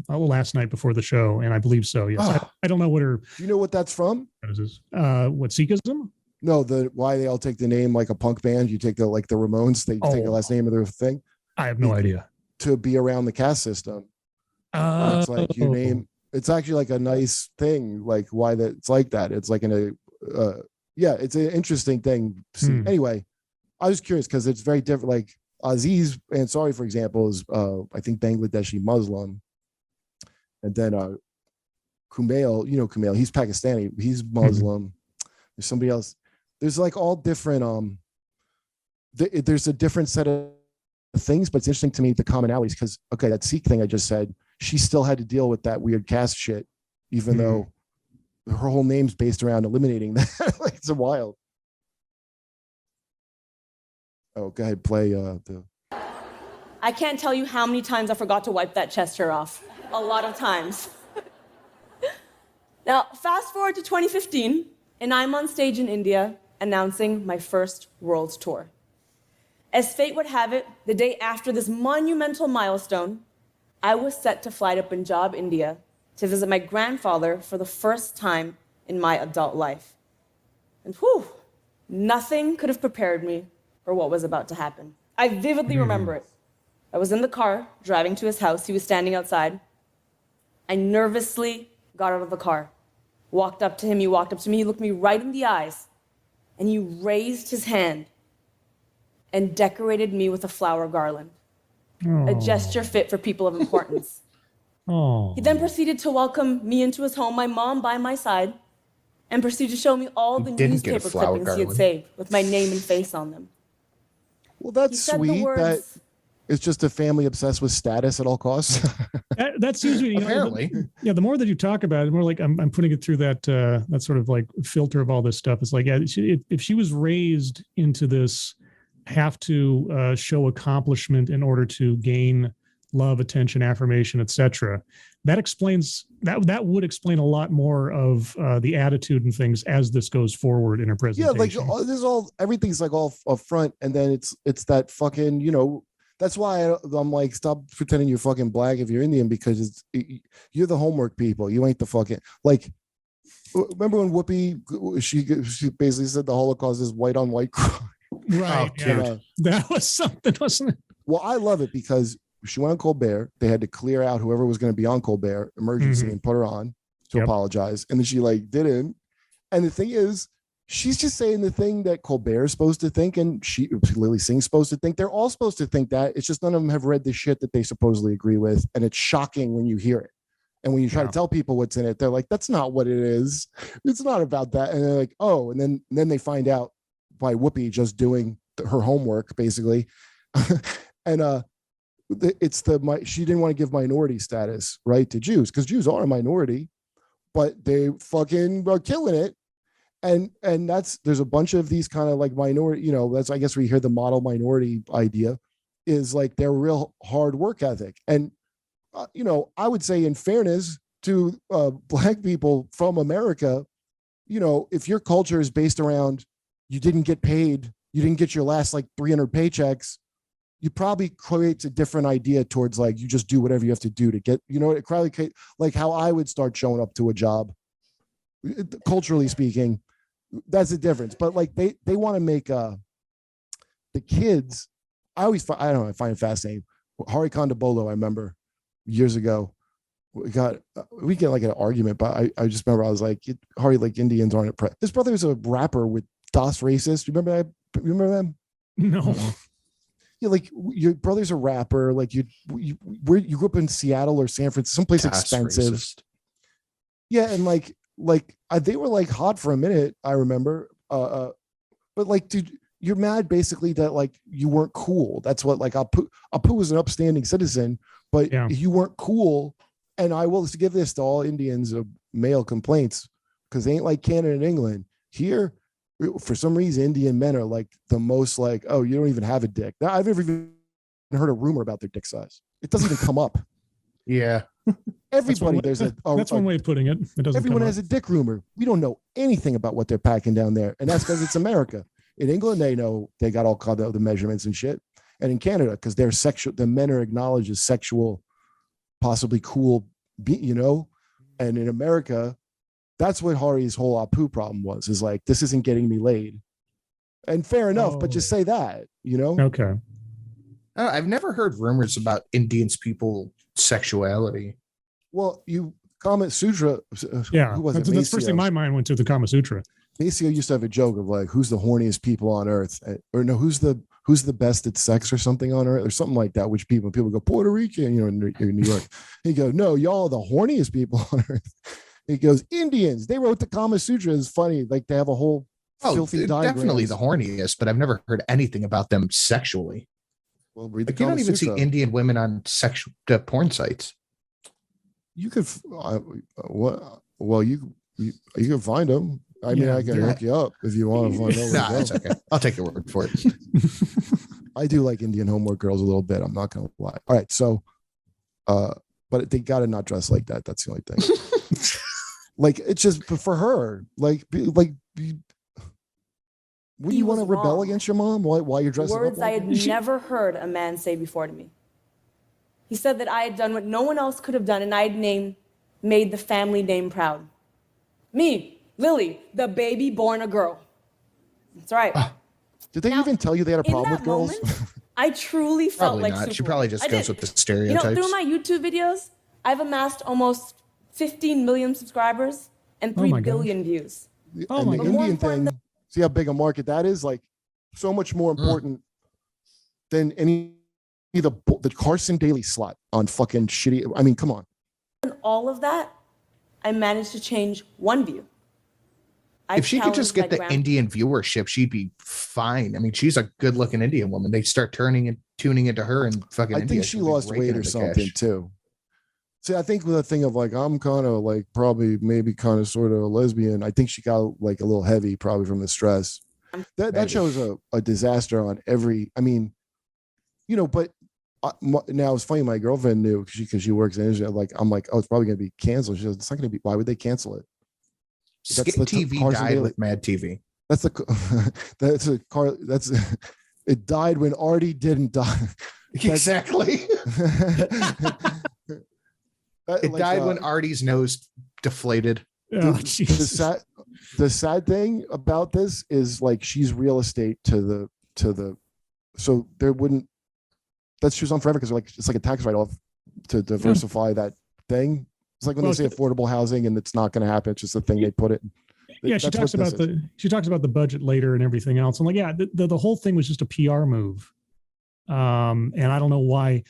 last night before the show. And I believe so. Yes. Oh. I don't know what her. Do you know what that's from? What, Sikhism? No, why they all take the name like a punk band. You take the Ramones, they take the last name of their thing. I have no idea. To be around the caste system. It's like it's actually like a nice thing, like why that it's like that. It's like it's an interesting thing. Anyway, I was curious because it's very different. Like Aziz Ansari, for example, is I think Bangladeshi Muslim. And then Kumail, Kumail, he's Pakistani, he's Muslim. There's somebody else. There's like all different there's a different set of things, but it's interesting to me the commonalities because that Sikh thing I just said, she still had to deal with that weird caste shit, even though her whole name's based around eliminating that. Like it's wild. Oh, go ahead, play I can't tell you how many times I forgot to wipe that chest hair off. A lot of times. Now, fast forward to 2015, and I'm on stage in India announcing my first world tour. As fate would have it, the day after this monumental milestone, I was set to fly to Punjab, India, to visit my grandfather for the first time in my adult life. And nothing could have prepared me for what was about to happen. I vividly remember it. I was in the car, driving to his house. He was standing outside. I nervously got out of the car, walked up to him. He walked up to me. He looked me right in the eyes. and he raised his hand and decorated me with a flower garland, a gesture fit for people of importance. Oh. He then proceeded to welcome me into his home, my mom by my side, and proceeded to show me all the newspaper clippings he had saved with my name and face on them. Well, that's sweet. That it's just a family obsessed with status at all costs. That seems to be, apparently. The more that you talk about it, the more like I'm putting it through that sort of like filter of all this stuff. It's like, if she was raised into this, have to show accomplishment in order to gain love, attention, affirmation, etc. That explains that would explain a lot more of the attitude and things as this goes forward in her presentation. Yeah, like there's everything's like all up front, and then it's that fucking, that's why I'm like, stop pretending you're fucking black if you're Indian, because you're the homework people. You ain't the fucking, like, remember when Whoopi, she basically said the Holocaust is white on white crime. Right. Oh, yeah. That was something, wasn't it? Well, I love it because she went on Colbert. They had to clear out whoever was going to be on Colbert, emergency, and put her on to apologize. And then she like didn't. And the thing is, she's just saying the thing that Colbert is supposed to think, and Lilly Singh's supposed to think. They're all supposed to think that. It's just none of them have read the shit that they supposedly agree with. And it's shocking when you hear it. And when you try to tell people what's in it, they're like, that's not what it is. It's not about that. And they're like, oh, and then they find out by Whoopi just doing her homework, basically. And she didn't want to give minority status, right, to Jews, because Jews are a minority, but they fucking are killing it. And there's a bunch of these kind of like minority, that's, I guess, where you hear the model minority idea, is like their real hard work ethic. And I would say, in fairness to black people from America, if your culture is based around you didn't get paid, you didn't get your last like 300 paychecks, you probably creates a different idea towards like, you just do whatever you have to do to get, it probably like how I would start showing up to a job, culturally speaking. That's the difference. But like they want to make the kids, I find it fascinating. Hari Kondabolu, I remember years ago, we get like an argument, but I just remember I was like, Hari, like Indians aren't oppressed. His brother was a rapper with Das Racist. Remember that? Remember them? No. Yeah, like your brother's a rapper. Like you grew up in Seattle or San Francisco, someplace expensive. Racist. Yeah, and like they were like hot for a minute, I remember. But like, dude, you're mad basically that like you weren't cool. That's what, like, Apu was an upstanding citizen, but you weren't cool. And I will give this to all Indians of male complaints, because they ain't like Canada and England. Here, for some reason, Indian men are like the most like, oh, you don't even have a dick. I've never even heard a rumor about their dick size. It doesn't even come up. Yeah. Everybody, that's one way of putting it. It doesn't. Everyone has a dick rumor. We don't know anything about what they're packing down there, and that's because it's America. In England, they know, they got all kind of the measurements and shit. And in Canada, because they're sexual, the men are acknowledged as sexual, possibly cool, And in America, that's what Hari's whole Apu problem was, is like, this isn't getting me laid. And fair enough, but just say that, Okay. I've never heard rumors about Indians people sexuality. Well, Kama Sutra. Yeah, who was that's the first thing my mind went to, the Kama Sutra. Maceo used to have a joke of like, who's the horniest people on earth? Or no, who's the best at sex or something on earth or something like that, which people go, Puerto Rican, in New York. He goes, no, y'all are the horniest people on earth. He goes, Indians, they wrote the Kama Sutra. It's funny. Like, they have a whole filthy diagram. Definitely the horniest, but I've never heard anything about them sexually. Well, read the like, you don't even see Indian women on sexual porn sites. You could, you can find them. I mean, I can hook you up if you want to find out. Nah, it's okay. I'll take your word for it. I do like Indian homework girls a little bit. I'm not going to lie. All right. So, but they got to not dress like that. That's the only thing. Like, it's just for her, would you want to rebel against your mom while you're dressing Words up? I had never heard a man say before to me. He said that I had done what no one else could have done, and I had made the family name proud. Me, Lilly, the baby born a girl. That's right. Did they even tell you they had a problem with girls? Moment, I truly felt probably like not. She probably just goes with the stereotypes. Through my YouTube videos, I've amassed almost 15 million subscribers and 3 billion views. And the Indian thing, See how big a market that is? Like, so much more important than any the Carson Daly slot on fucking shitty. I mean, come on. In all of that, I managed to change one view. If she could just get the Indian viewership, she'd be fine. I mean, she's a good-looking Indian woman. They start tuning into her and fucking. I think she lost weight or something too. See, I think the thing of like, I'm kind of like probably maybe kind of sort of a lesbian. I think she got like a little heavy probably from the stress. That shows a disaster on every. I mean, you know, but now it's funny. My girlfriend knew because she works in Israel. Like, I'm like, oh, it's probably going to be canceled. She says it's not going to be. Why would they cancel it? Skit TV died with Mad TV. That's it died when Artie didn't die. Exactly. It died when Artie's nose deflated. Oh, the sad thing about this is like she's real estate to the so there wouldn't that shoes on forever because it's like a tax write-off to diversify that thing. It's like when they say affordable housing and it's not going to happen. It's just a thing they put it. Yeah, she talks about the budget later and everything else. I'm like, yeah, the whole thing was just a PR move. And I don't know why.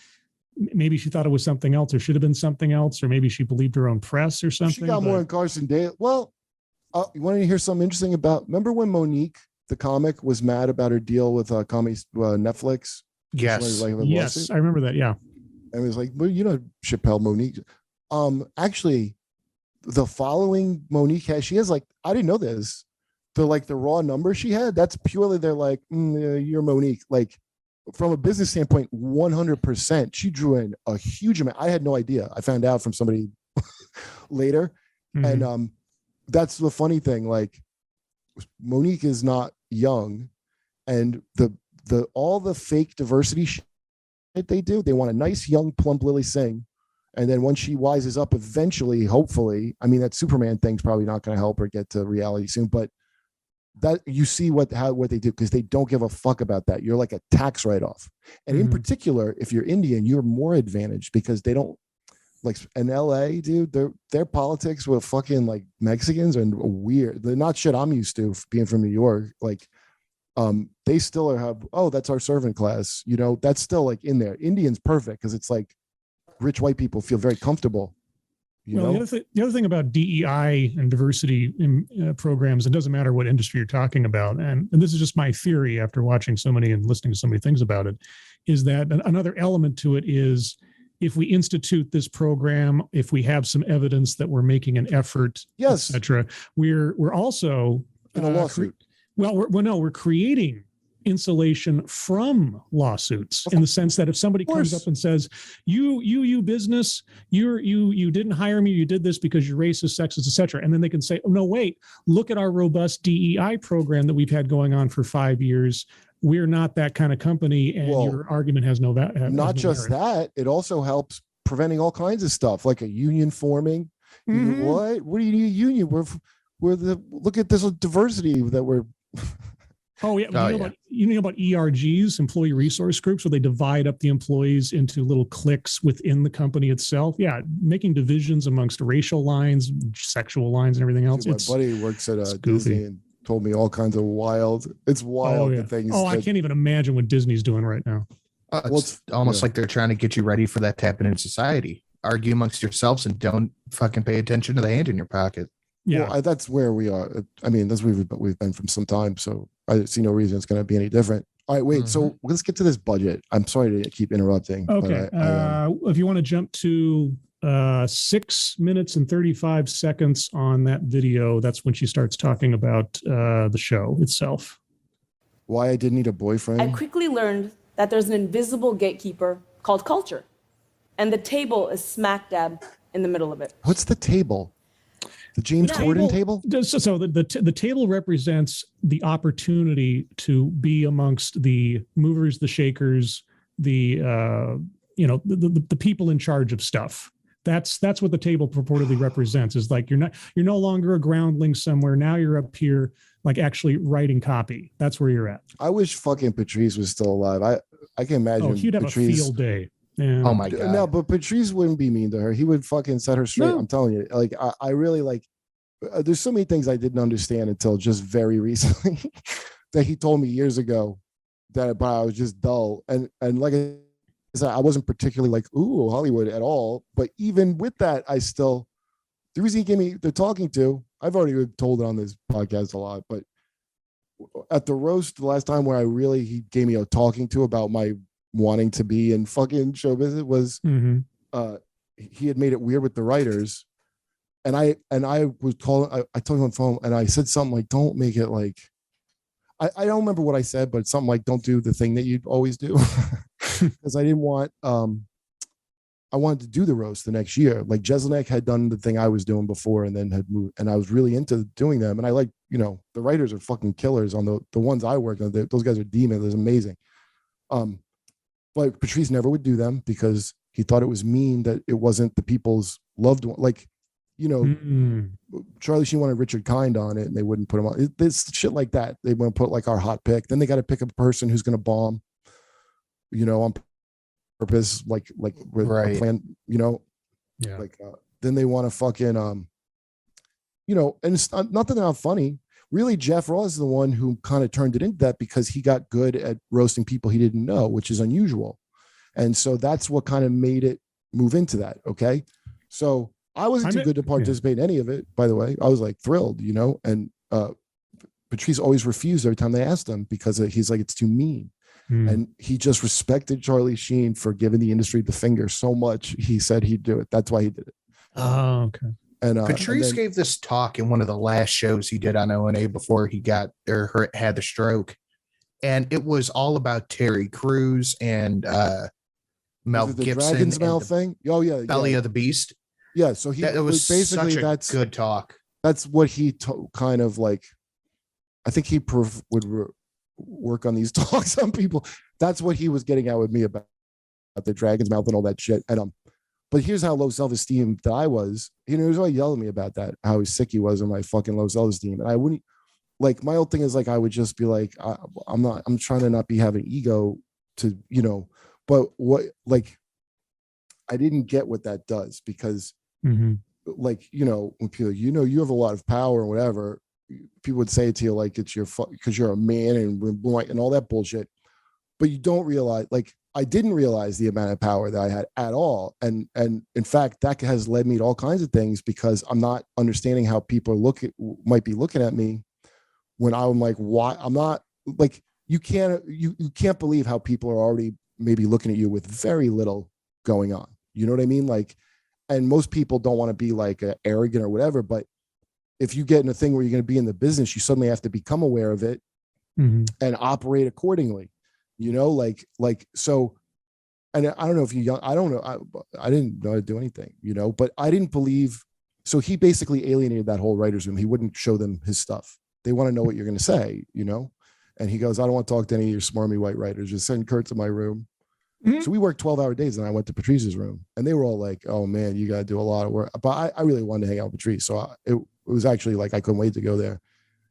Maybe she thought it was something else, or should have been something else, or maybe she believed her own press or something. She got more in Carson Daly. Well, you want to hear something interesting about? Remember when Monique, the comic, was mad about her deal with Netflix? Yes, yes, I remember that. Yeah, and it was like, well, you know, Chappelle, Monique. Actually, the following Monique has, she has like, I didn't know this. The raw number she had, that's purely they're like, you're Monique. Like, from a business standpoint, 100%. She drew in a huge amount. I had no idea. I found out from somebody later. Mm-hmm. And that's the funny thing. Like, Monique is not young, and all the fake diversity shit they do, they want a nice young plump Lilly Singh. And then once she wises up eventually, hopefully, I mean, that Superman thing's probably not going to help her get to reality soon, but that you see what they do, because they don't give a fuck about that. You're like a tax write-off. And in particular, if you're Indian, you're more advantaged because they don't, like in LA, dude, their politics with fucking like Mexicans are weird. They're not shit I'm used to being from New York. Like, they still have, oh, that's our servant class. You know, that's still like in there. Indian's perfect because it's like rich white people feel very comfortable. The other thing about DEI and diversity in programs, it doesn't matter what industry you're talking about, and this is just my theory after watching so many and listening to so many things about it, is that another element to it is if we institute this program, if we have some evidence that we're making an effort, yes, etc., we're also in a lawsuit. We're creating insulation from lawsuits in the sense that if somebody comes up and says, you business, you didn't hire me, you did this because you're racist, sexist, etc., and then they can say, oh no, wait, look at our robust DEI program that we've had going on for 5 years. We're not that kind of company, and your argument has no value. Not just that, it also helps preventing all kinds of stuff, like a union forming. Mm-hmm. What do you need a union? Look at this diversity that we're. Oh yeah, you know about ERGs, employee resource groups, where they divide up the employees into little cliques within the company itself. Yeah, making divisions amongst racial lines, sexual lines, and everything else. My buddy works at Disney and told me all kinds of wild. It's wild the things. I can't even imagine what Disney's doing right now. It's almost like they're trying to get you ready for that to happen in society. Argue amongst yourselves and don't fucking pay attention to the hand in your pocket. Yeah, well, that's where we are. I mean, that's where we've been from some time. So I see no reason it's going to be any different. All right, wait. Mm-hmm. So let's get to this budget. I'm sorry to keep interrupting. Okay. If you want to jump to 6 minutes and 35 seconds on that video, that's when she starts talking about the show itself. Why I didn't need a boyfriend. I quickly learned that there's an invisible gatekeeper called culture, and the table is smack dab in the middle of it. What's the table? The James Corden table? So the table represents the opportunity to be amongst the movers, the shakers, the people in charge of stuff. That's what the table purportedly represents, is like you're no longer a groundling somewhere. Now you're up here, like actually writing copy. That's where you're at. I wish fucking Patrice was still alive. I can imagine. Oh, he'd have Patrice, a field day. Yeah. Oh my God. No, but Patrice wouldn't be mean to her. He would fucking set her straight. No. I'm telling you. Like I really like there's so many things I didn't understand until just very recently that he told me years ago but I was just dull. And like I said, I wasn't particularly like, ooh, Hollywood at all. But even with that, the reason he gave me the talking to, I've already told it on this podcast a lot, but at the roast, the last time where he gave me a talking to about my wanting to be in fucking show business was, he had made it weird with the writers. And I was calling, I told him on the phone and I said something like, don't make it like, I don't remember what I said, but something like, don't do the thing that you always do. Because I didn't want, I wanted to do the roast the next year. Like Jeselnik had done the thing I was doing before and then had moved, and I was really into doing them. And I like, the writers are fucking killers on the ones I work on. Those guys are demons. It's amazing. But Patrice never would do them because he thought it was mean that it wasn't the people's loved one. Like, Charlie Sheen wanted Richard Kind on it and they wouldn't put him on. This shit like that. They want to put like our hot pick. Then they got to pick a person who's going to bomb, on purpose, like with a plan, like then they want to fucking, and it's nothing not funny. Really, Jeff Ross is the one who kind of turned it into that because he got good at roasting people he didn't know, which is unusual. And so that's what kind of made it move into that. Okay. So I wasn't too good to participate in any of it, by the way. I was like thrilled, and Patrice always refused every time they asked him because he's like, it's too mean. And he just respected Charlie Sheen for giving the industry the finger so much. He said he'd do it. That's why he did it. Oh, okay. And Patrice gave this talk in one of the last shows he did on O&A before he got or had the stroke. And it was all about Terry Crews and Mel Gibson. Dragon's Mouth thing? Oh, yeah. Belly of the Beast. Yeah. So it was basically that's good talk. That's what he kind of like. I think he would work on these talks on people. That's what he was getting at with me about the Dragon's Mouth and all that shit. And but here's how low self-esteem that I was. He was always yelling at me about that, how sick he was in my fucking low self-esteem. And I wouldn't like, my old thing is like, I would just be like, I'm trying to not be having ego to, but what, like, I didn't get what that does because like, when people, you have a lot of power or whatever, people would say it to you like it's your fault because you're a man and all that bullshit. But you don't realize, like, I didn't realize the amount of power that I had at all. And in fact, that has led me to all kinds of things because I'm not understanding how people might be looking at me when I'm like, why I'm not like, you can't believe how people are already maybe looking at you with very little going on. You know what I mean? Like, and most people don't want to be like arrogant or whatever, but if you get in a thing where you're going to be in the business, you suddenly have to become aware of it and operate accordingly, like, so, and I don't know if I don't know. I didn't know how to do anything, but I didn't believe. So he basically alienated that whole writer's room. He wouldn't show them his stuff. They want to know what you're going to say, and he goes, I don't want to talk to any of your smarmy white writers. Just send Kurt to my room. So we worked 12-hour days and I went to Patrice's room and they were all like, oh man, you got to do a lot of work. But I really wanted to hang out with Patrice. So it was actually like, I couldn't wait to go there.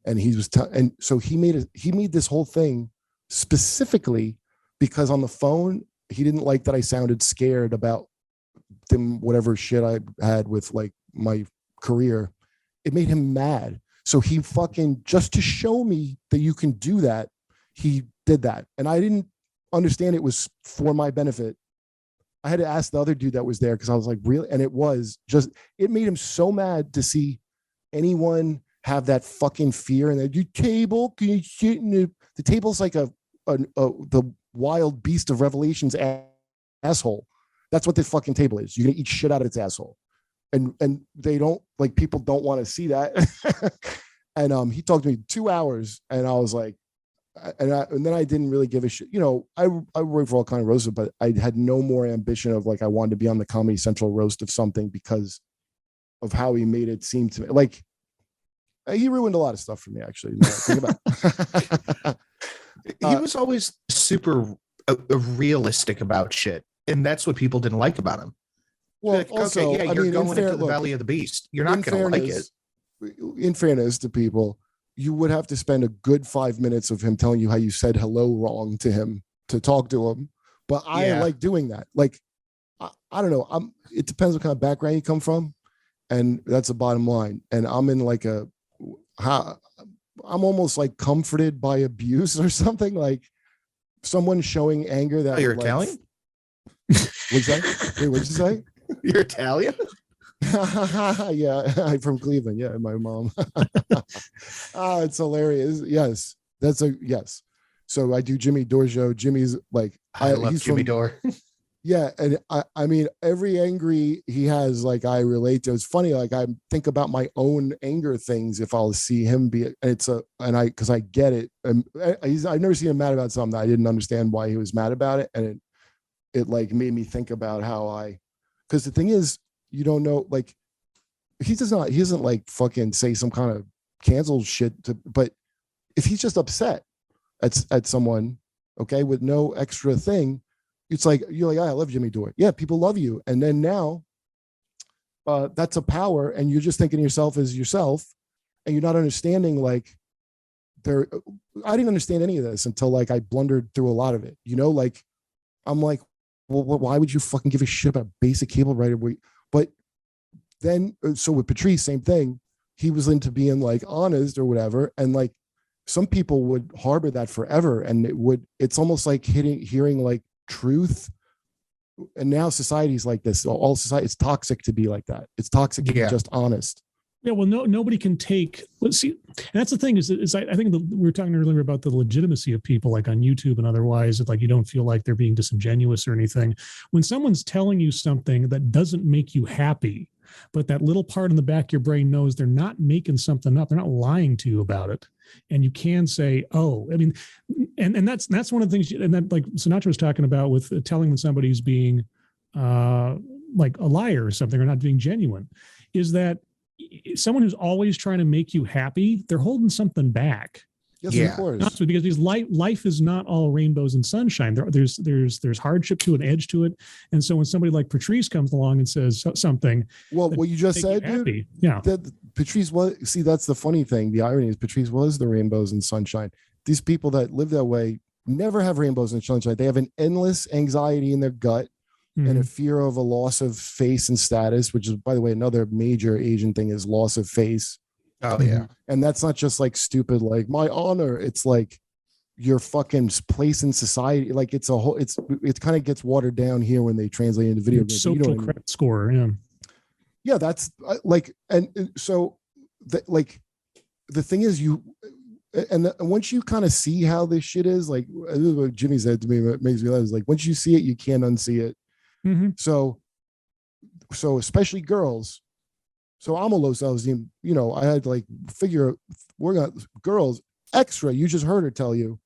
And he was, and so he made this whole thing specifically because on the phone, he didn't like that I sounded scared about them, whatever shit I had with like my career. It made him mad. So he fucking, just to show me that you can do that, he did that. And I didn't understand it was for my benefit. I had to ask the other dude that was there because I was like, really? And it made him so mad to see anyone have that fucking fear. And the table, can you sit in the table's like the wild beast of Revelation's asshole. That's what the fucking table is. You're gonna eat shit out of its asshole. And they don't, like, people don't want to see that. And he talked to me 2 hours and I was like, and then I didn't really give a shit. I worked for all kind of roasts, but I had no more ambition of like, I wanted to be on the Comedy Central roast of something because of how he made it seem to me. Like, he ruined a lot of stuff for me, actually. He was always super realistic realistic shit. And that's what people didn't like about him. Well, like, also, okay, yeah, you're going into the belly of the beast. You're not going to like it. In fairness to people, you would have to spend a good 5 minutes of him telling you how you said hello wrong to him to talk to him. But I like doing that. Like, I don't know. It depends what kind of background you come from. And that's the bottom line. And I'm in like I'm almost like comforted by abuse or something, like someone showing anger that you're like, Italian? What's that? Wait, what'd you say? You're Italian? Yeah, I'm from Cleveland. Yeah, my mom. It's hilarious. Yes, yes. So I do Jimmy Dore show. Jimmy's like, I love Jimmy Dore. Yeah, and I mean, every angry he has, like, I relate to. It's funny, like I think about my own anger things if I'll see him be. And because I get it. And I've never seen him mad about something that I didn't understand why he was mad about it, and it like made me think about because the thing is, you don't know, like he doesn't like fucking say some kind of cancel shit but if he's just upset at someone, okay, with no extra thing, it's like, you're like, I love Jimmy Dore. Yeah, people love you. And then now that's a power, and you're just thinking of yourself as yourself, and you're not understanding like I didn't understand any of this until like I blundered through a lot of it, like I'm like, well, why would you fucking give a shit about basic cable right away? But then, so with Patrice, same thing. He was into being like honest or whatever. And like some people would harbor that forever. And it's almost like hearing like truth. And now society's like this. All society, it's toxic to be like that. It's toxic to be just honest. Yeah, well, nobody can take. Let's see, and that's the thing is I think we were talking earlier about the legitimacy of people like on YouTube and otherwise. That like you don't feel like they're being disingenuous or anything. When someone's telling you something that doesn't make you happy, but that little part in the back of your brain knows they're not making something up, they're not lying to you about it, and you can say, "Oh, I mean," and that's one of the things, and that like Sinatra was talking about with telling when somebody's being like a liar or something or not being genuine, is that someone who's always trying to make you happy, they're holding something back. Yes, of course. Because life is not all rainbows and sunshine. There's hardship to an edge to it. And so when somebody like Patrice comes along and says something, well, what you just said, dude, that Patrice was. See, that's the funny thing. The irony is Patrice was the rainbows and sunshine. These people that live that way never have rainbows and sunshine. They have an endless anxiety in their gut. And a fear of a loss of face and status, which is, by the way, another major Asian thing is loss of face. Oh, yeah. And that's not just like stupid, like my honor. It's like your fucking place in society. Like it's kind of gets watered down here when they translate into video games. Social credit score. Yeah. Yeah. That's like, and so like the thing is and once you kind of see how this shit is, like what Jimmy said to me, what makes me laugh is like, once you see it, you can't unsee it. Mm-hmm. So especially girls. So I'm a low self-esteem, I had to like we're not girls extra. You just heard her tell you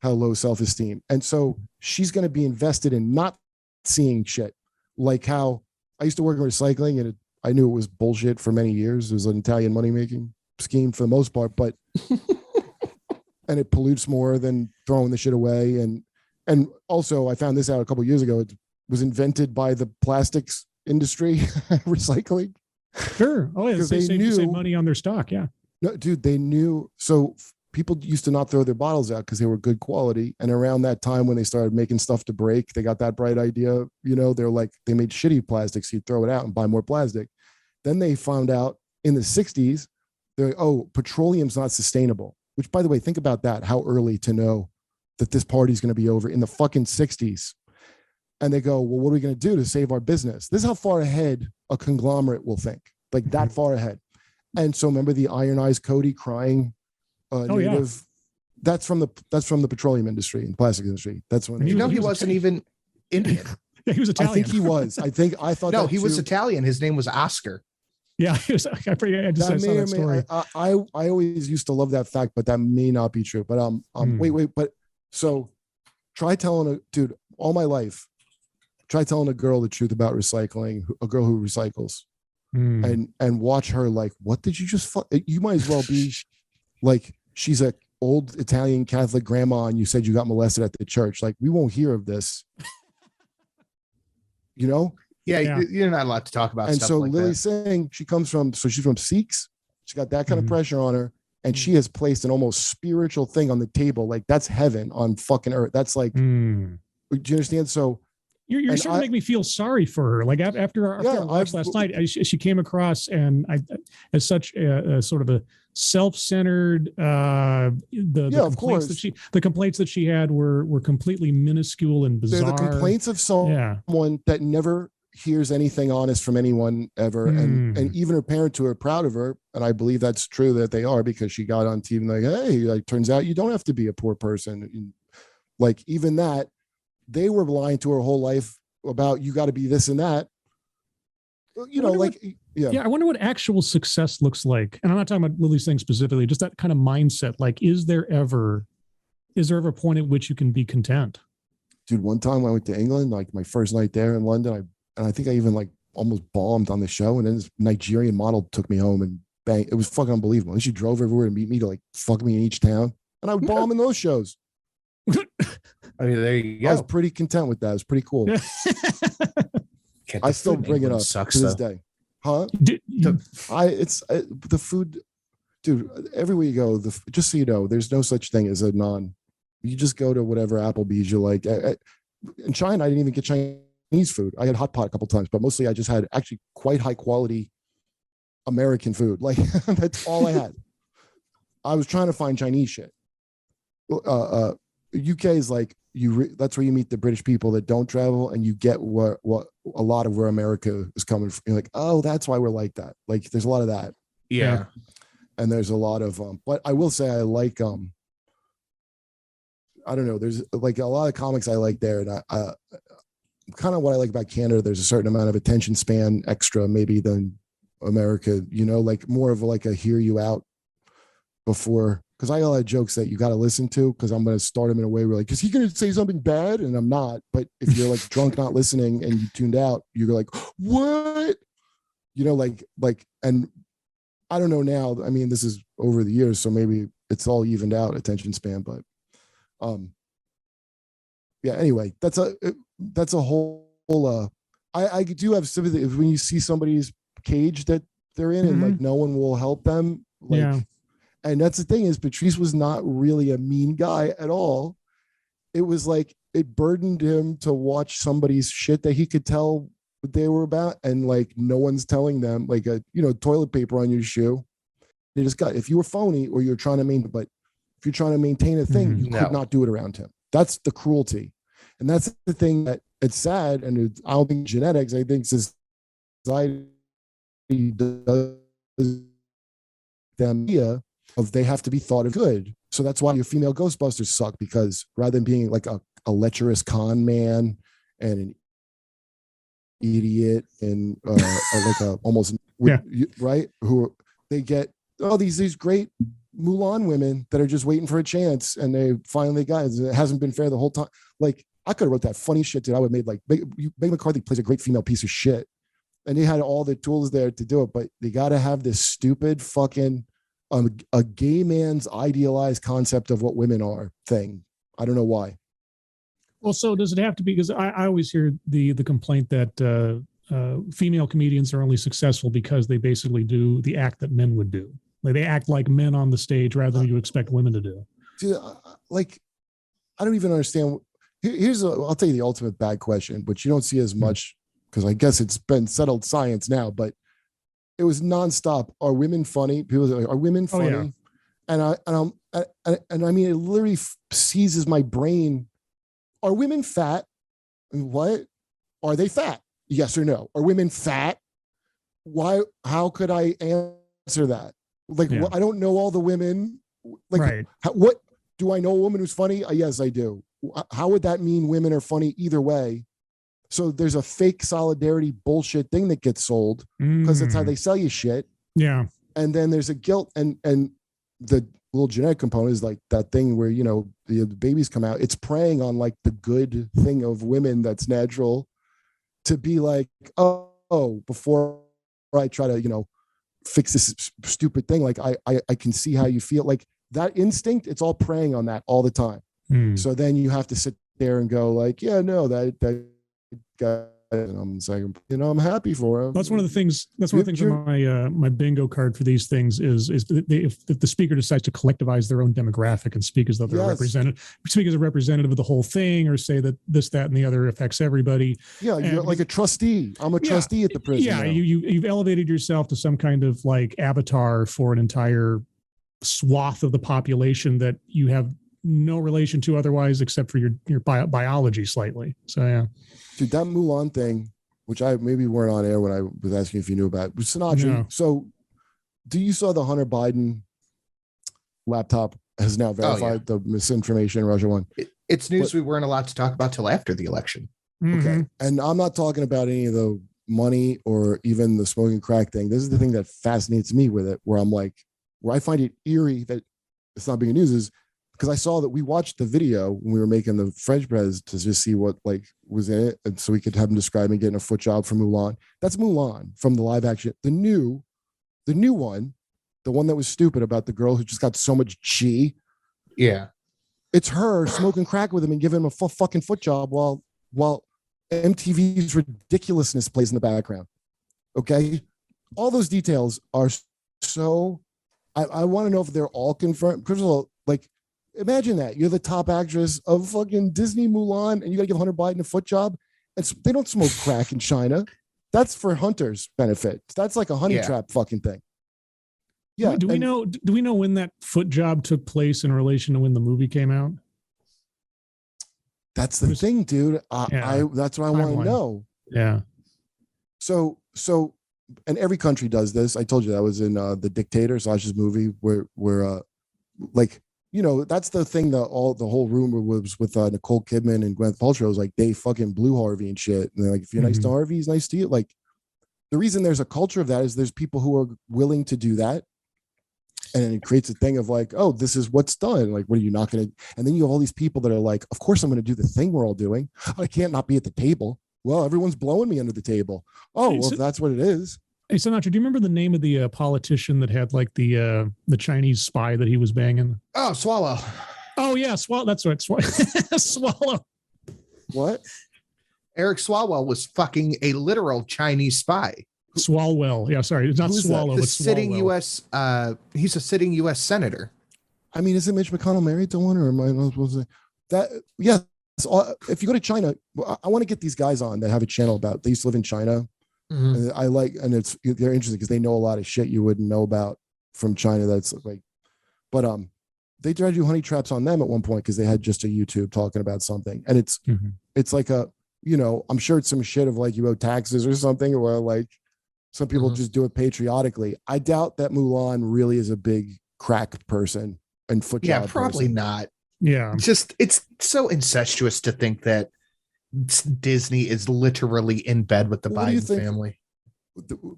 how low self-esteem. And so she's going to be invested in not seeing shit. Like how I used to work in recycling, and I knew it was bullshit for many years. It was an Italian money-making scheme for the most part, but, and it pollutes more than throwing the shit away. And also I found this out a couple of years ago. It was invented by the plastics industry, recycling. Sure. Oh, yeah. They save money on their stock. Yeah. No, dude, they knew. So people used to not throw their bottles out because they were good quality. And around that time when they started making stuff to break, they got that bright idea. They're like, they made shitty plastics. You'd throw it out and buy more plastic. Then they found out in the 60s, they're like, oh, petroleum's not sustainable. Which, by the way, think about that. How early to know that this party's going to be over in the fucking 60s. And they go, well, what are we going to do to save our business? This is how far ahead a conglomerate will think, like that far ahead. And so remember the Iron Eyes Cody crying native? Yeah. That's from the petroleum industry and plastic industry. That's when he wasn't even Indian. Yeah, he was Italian. I think he was. I thought no, he was Italian. His name was Oscar. Yeah, I saw that story. I always used to love that fact, but that may not be true. But wait, but so try telling dude all my life. Try telling a girl the truth about recycling, a girl who recycles, and watch her like, what did you just? You might as well be like she's a old Italian Catholic grandma, and you said you got molested at the church. Like we won't hear of this, Yeah, you're not allowed to talk about. And stuff so like Lilly that. Singh, she's from Sikhs. She got that kind of pressure on her, and she has placed an almost spiritual thing on the table. Like that's heaven on fucking earth. That's like, do you understand? So You're starting to make me feel sorry for her. Like after our watch last night, she came across and as such a sort of a self-centered. The complaints that she had were completely minuscule and bizarre. They're the complaints of someone that never hears anything honest from anyone ever, and even her parents who are proud of her, and I believe that's true that they are, because she got on TV and like, hey, like turns out you don't have to be a poor person. Like even that. They were lying to her whole life about you got to be this and that. You know, like, I wonder what actual success looks like. And I'm not talking about Lilly Singh specifically, just that kind of mindset. Like, is there ever a point at which you can be content? Dude, one time I went to England, like my first night there in London, I think I even like almost bombed on the show. And then this Nigerian model took me home and bang, it was fucking unbelievable. And she drove everywhere to meet me to like fuck me in each town. And I would bomb in those shows. I mean, there you go. I was pretty content with that. It was pretty cool. I still bring it up to this day. Huh? The food, dude, everywhere you go, just so you know, there's no such thing as a you just go to whatever Applebee's you like. In China, I didn't even get Chinese food. I had hot pot a couple times, but mostly I just had actually quite high quality American food. Like that's all I had. I was trying to find Chinese shit. UK is like that's where you meet the British people that don't travel, and you get what a lot of where America is coming from. You're like, oh, that's why we're like that. Like there's a lot of that. Yeah. And there's a lot of but I will say I like I don't know, there's like a lot of comics I like there, and I kind of what I like about Canada, there's a certain amount of attention span extra maybe than America, you know, like more of like a hear you out before, because I got a lot of jokes that you got to listen to, because I'm going to start them in a way where like, is he going to say something bad? And I'm not. But if you're like drunk, not listening, and you tuned out, you're like, what? You know, like, and I don't know now. I mean, this is over the years, so maybe it's all evened out attention span. But yeah. Anyway, that's a whole. I do have sympathy when you see somebody's cage that they're in, and like no one will help them. Like, yeah. And that's the thing is Patrice was not really a mean guy at all. It was like, it burdened him to watch somebody's shit that he could tell what they were about. And like, no one's telling them, like toilet paper on your shoe. They just got, if you were phony or you're trying to but if you're trying to maintain a thing, you could not do it around him. That's the cruelty. And that's the thing that it's sad. And I don't think genetics, I think society does them of they have to be thought of good. So that's why your female Ghostbusters suck, because rather than being like a lecherous con man and an idiot and like a almost right, who they get these great Mulan women that are just waiting for a chance, and they finally got it. It hasn't been fair the whole time. Like I could have wrote that funny shit that I would have made. Like Meg McCarthy plays a great female piece of shit, and they had all the tools there to do it, but they got to have this stupid fucking a gay man's idealized concept of what women are thing. I don't know why. Well, so does it have to be, because I always hear the complaint that female comedians are only successful because they basically do the act that men would do. Like they act like men on the stage rather than you expect women to do. Dude, like, I don't even understand. I'll tell you the ultimate bad question, but you don't see as much because I guess it's been settled science now, but it was nonstop. Are women funny? People say, are women funny? Oh, yeah. And I mean, it literally seizes my brain. Are women fat? What? Are they fat? Yes or no? Are women fat? Why? How could I answer that? Like, I don't know all the women. Like, what do I know? A woman who's funny? Yes, I do. How would that mean women are funny either way? So there's a fake solidarity bullshit thing that gets sold because that's how they sell you shit. Yeah. And then there's a guilt and the little genetic component is like that thing where, the babies come out. It's preying on like the good thing of women that's natural to be like, oh, before I try to, fix this stupid thing. Like I can see how you feel. Like that instinct, it's all preying on that all the time. So then you have to sit there and go like, yeah, no, that guy and I'm saying, I'm happy for him. That's one of the things. That's one of the things on my my bingo card for these things is if the speaker decides to collectivize their own demographic and speak as though they're speak as a representative of the whole thing, or say that this, that, and the other affects everybody. Yeah, you're like a trustee. I'm a trustee at the prison. Yeah, you've elevated yourself to some kind of like avatar for an entire swath of the population that you have no relation to otherwise, except for your biology slightly. So yeah. Dude, that Mulan thing, which I maybe weren't on air when I was asking if you knew about, was Sinatra. No. So, you saw the Hunter Biden laptop has now verified the misinformation in Russia one? It's news we weren't allowed to talk about till after the election. Okay, and I'm not talking about any of the money or even the smoking crack thing. This is the thing that fascinates me with it, where I'm like, where I find it eerie that it's not being news is. Because I saw that we watched the video when we were making the French press to just see what like was in it, and so we could have him describe me getting a foot job from Mulan. That's Mulan from the live action. The new one, the one that was stupid about the girl who just got so much chi. Yeah, it's her smoking crack with him and giving him a fucking foot job while MTV's ridiculousness plays in the background. Okay, all those details are so. I want to know if they're all confirmed. First of all, like. Imagine that you're the top actress of fucking Disney Mulan and you got to give Hunter Biden a foot job. They don't smoke crack in China. That's for Hunter's benefit. That's like a honey trap fucking thing. Yeah. Do we know when that foot job took place in relation to when the movie came out? That's the thing, dude. That's what I want to know. Yeah. So, and every country does this. I told you that was in The Dictator, Sasha's movie where like, that's the thing that the whole rumor was with Nicole Kidman and Gwyneth Paltrow was like they fucking blew Harvey and shit. And they're like, if you're nice to Harvey, he's nice to you. Like the reason there's a culture of that is there's people who are willing to do that. And it creates a thing of like, oh, this is what's done. Like, what are you not going to? And then you have all these people that are like, of course I'm going to do the thing we're all doing. I can't not be at the table. Well, everyone's blowing me under the table. Oh, well, if that's what it is. Hey, Sinatra, do you remember the name of the politician that had like the Chinese spy that he was banging? Oh, Swallow. Oh yeah, Swallow. That's right, Swallow. What? Eric Swalwell was fucking a literal Chinese spy. Swalwell. Yeah, sorry, it's not Swallow. It's sitting U.S. He's a sitting U.S. senator. I mean, isn't Mitch McConnell married to one, or am I not supposed to say that? Yeah. So, if you go to China, I want to get these guys on that have a channel about. They used to live in China. Mm-hmm. And they're interesting because they know a lot of shit you wouldn't know about from China. That's like, but they tried to do honey traps on them at one point because they had just a YouTube talking about something, and it's like a I'm sure it's some shit of like you owe taxes or something, or like some people just do it patriotically. I doubt that Mulan really is a big crack person and foot job. Yeah, probably not. Yeah, it's so incestuous to think that Disney is literally in bed with the Biden family.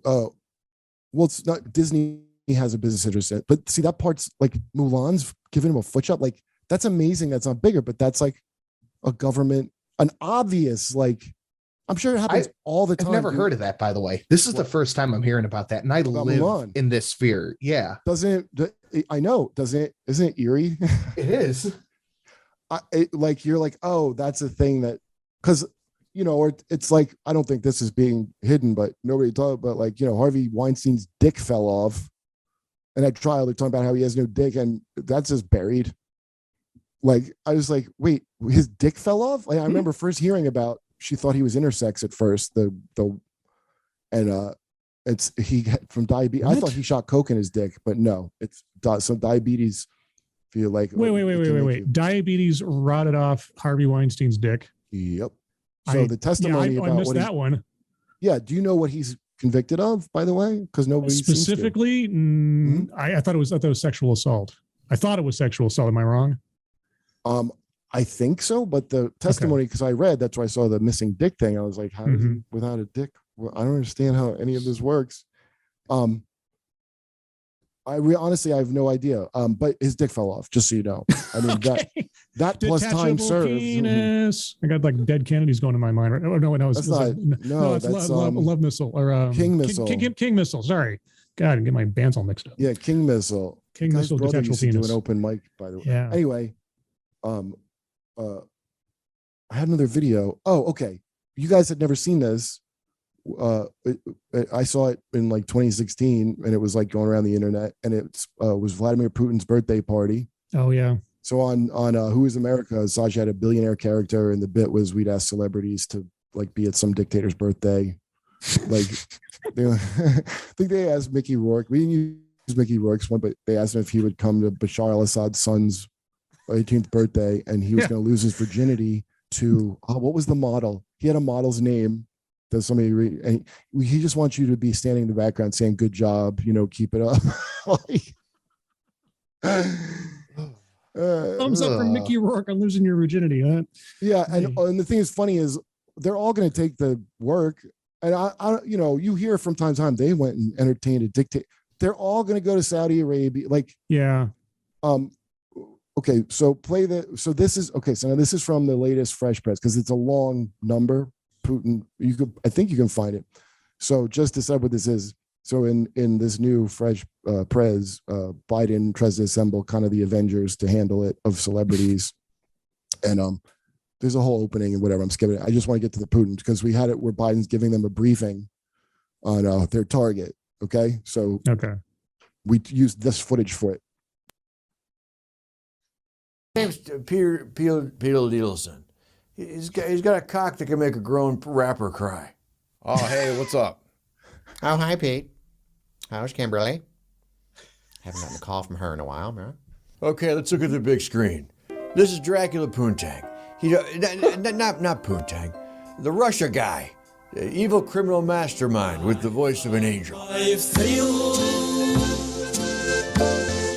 Well, it's not Disney has a business interest in it, but see that part's like Mulan's giving him a foot job. Like that's amazing. That's not bigger, but that's like a government, an obvious like. I'm sure it happens all the time. I've never heard of that, by the way. This is the first time I'm hearing about that, and I live Mulan. In this sphere. Yeah, I know? Isn't it eerie? It is. Like you're like, oh, that's a thing that. Because, or it's like, I don't think this is being hidden, but nobody talked about like, Harvey Weinstein's dick fell off. And at trial, they're talking about how he has no dick and that's just buried. Like, I was like, wait, his dick fell off? Like, I remember first hearing about, she thought he was intersex at first, he from diabetes. What? I thought he shot coke in his dick, but no, it's some diabetes. Feel like, wait. Diabetes rotted off Harvey Weinstein's dick. Yep. So the testimony about I missed that one. Yeah. Do you know what he's convicted of, by the way? Because nobody specifically. I thought it was sexual assault. I thought it was sexual assault. Am I wrong? I think so, but the testimony, because I read, that's why I saw the missing dick thing. I was like, how is he without a dick? Well, I don't understand how any of this works. Honestly, I have no idea. But his dick fell off, just so you know. I mean, that plus time served. Penis. I got like dead Kennedys going in my mind. Oh, no, that's love missile or King missile. King missile. Sorry. God, I get my bands all mixed up. Yeah, King missile. King missile, detachable penis. Do an open mic, by the way. Yeah. Anyway, I had another video. Oh, okay. you guys had never seen this. I saw it in like 2016, and it was like going around the internet, and it was Vladimir Putin's birthday party. Oh yeah. So on Who Is America, Sasha had a billionaire character, and the bit was we'd ask celebrities to like be at some dictator's birthday. Like, I think they asked Mickey Rourke. We didn't use Mickey Rourke's one, but they asked him if he would come to Bashar al-Assad's son's 18th birthday, and he was going to lose his virginity to what was the model? He had a model's name. Does somebody read? And he just wants you to be standing in the background saying "Good job," keep it up. Thumbs up for Mickey Rourke on losing your virginity, huh? Yeah, and the thing is funny is they're all going to take the work, and I you hear from time to time they went and entertained a dictator. They're all going to go to Saudi Arabia, like yeah. Okay, so so this is okay. So now this is from the latest Fresh Press because it's a long number. Putin, I think you can find it. So just to decide what this is. So in this new Fresh Press, Biden tries to assemble kind of the Avengers to handle it of celebrities, and there's a whole opening and whatever. I'm skipping it. I just want to get to the Putin because we had it where Biden's giving them a briefing on their target. Okay, so we used this footage for it. Name's Peter Diedelson. He's got a cock that can make a grown rapper cry. Oh, hey, what's up? Oh, hi, Pete. How's Kimberly? Haven't gotten a call from her in a while, man. Okay, let's look at the big screen. This is Dracula Poontang. Not Poontang. The Russia guy. The evil criminal mastermind with the voice of an angel. I feel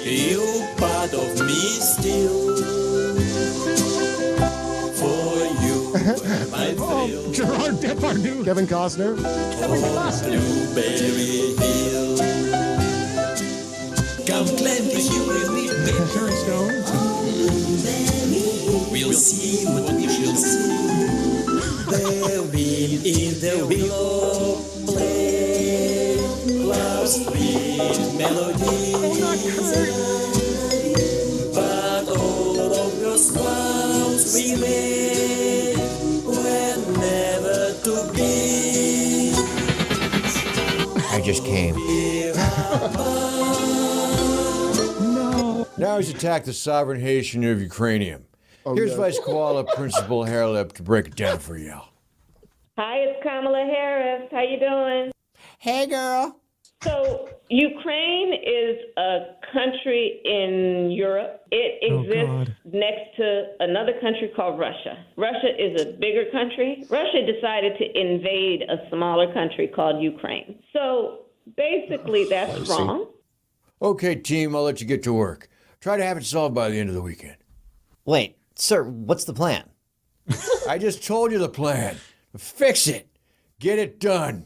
you part of me still. Gerard Depardieu. Kevin Costner. Blueberry Hill. Come claim that you will meet me. Sharon Stone. We'll see what we shall see. The wind in the willow play clouds with melodies. But all of those clouds remain when never to be. I just came. No. Now he's attacked the sovereign Haitian of Ukrainian. Here's Vice Koala Principal Hairlip to break it down for you. Hi, it's Kamala Harris. How you doing? Hey, girl. So Ukraine is a country in Europe. It exists next to another country called Russia. Russia is a bigger country. Russia decided to invade a smaller country called Ukraine. So basically that's wrong. Okay, team, I'll let you get to work. Try to have it solved by the end of the weekend. Wait, sir, what's the plan? I just told you the plan. Fix it. Get it done.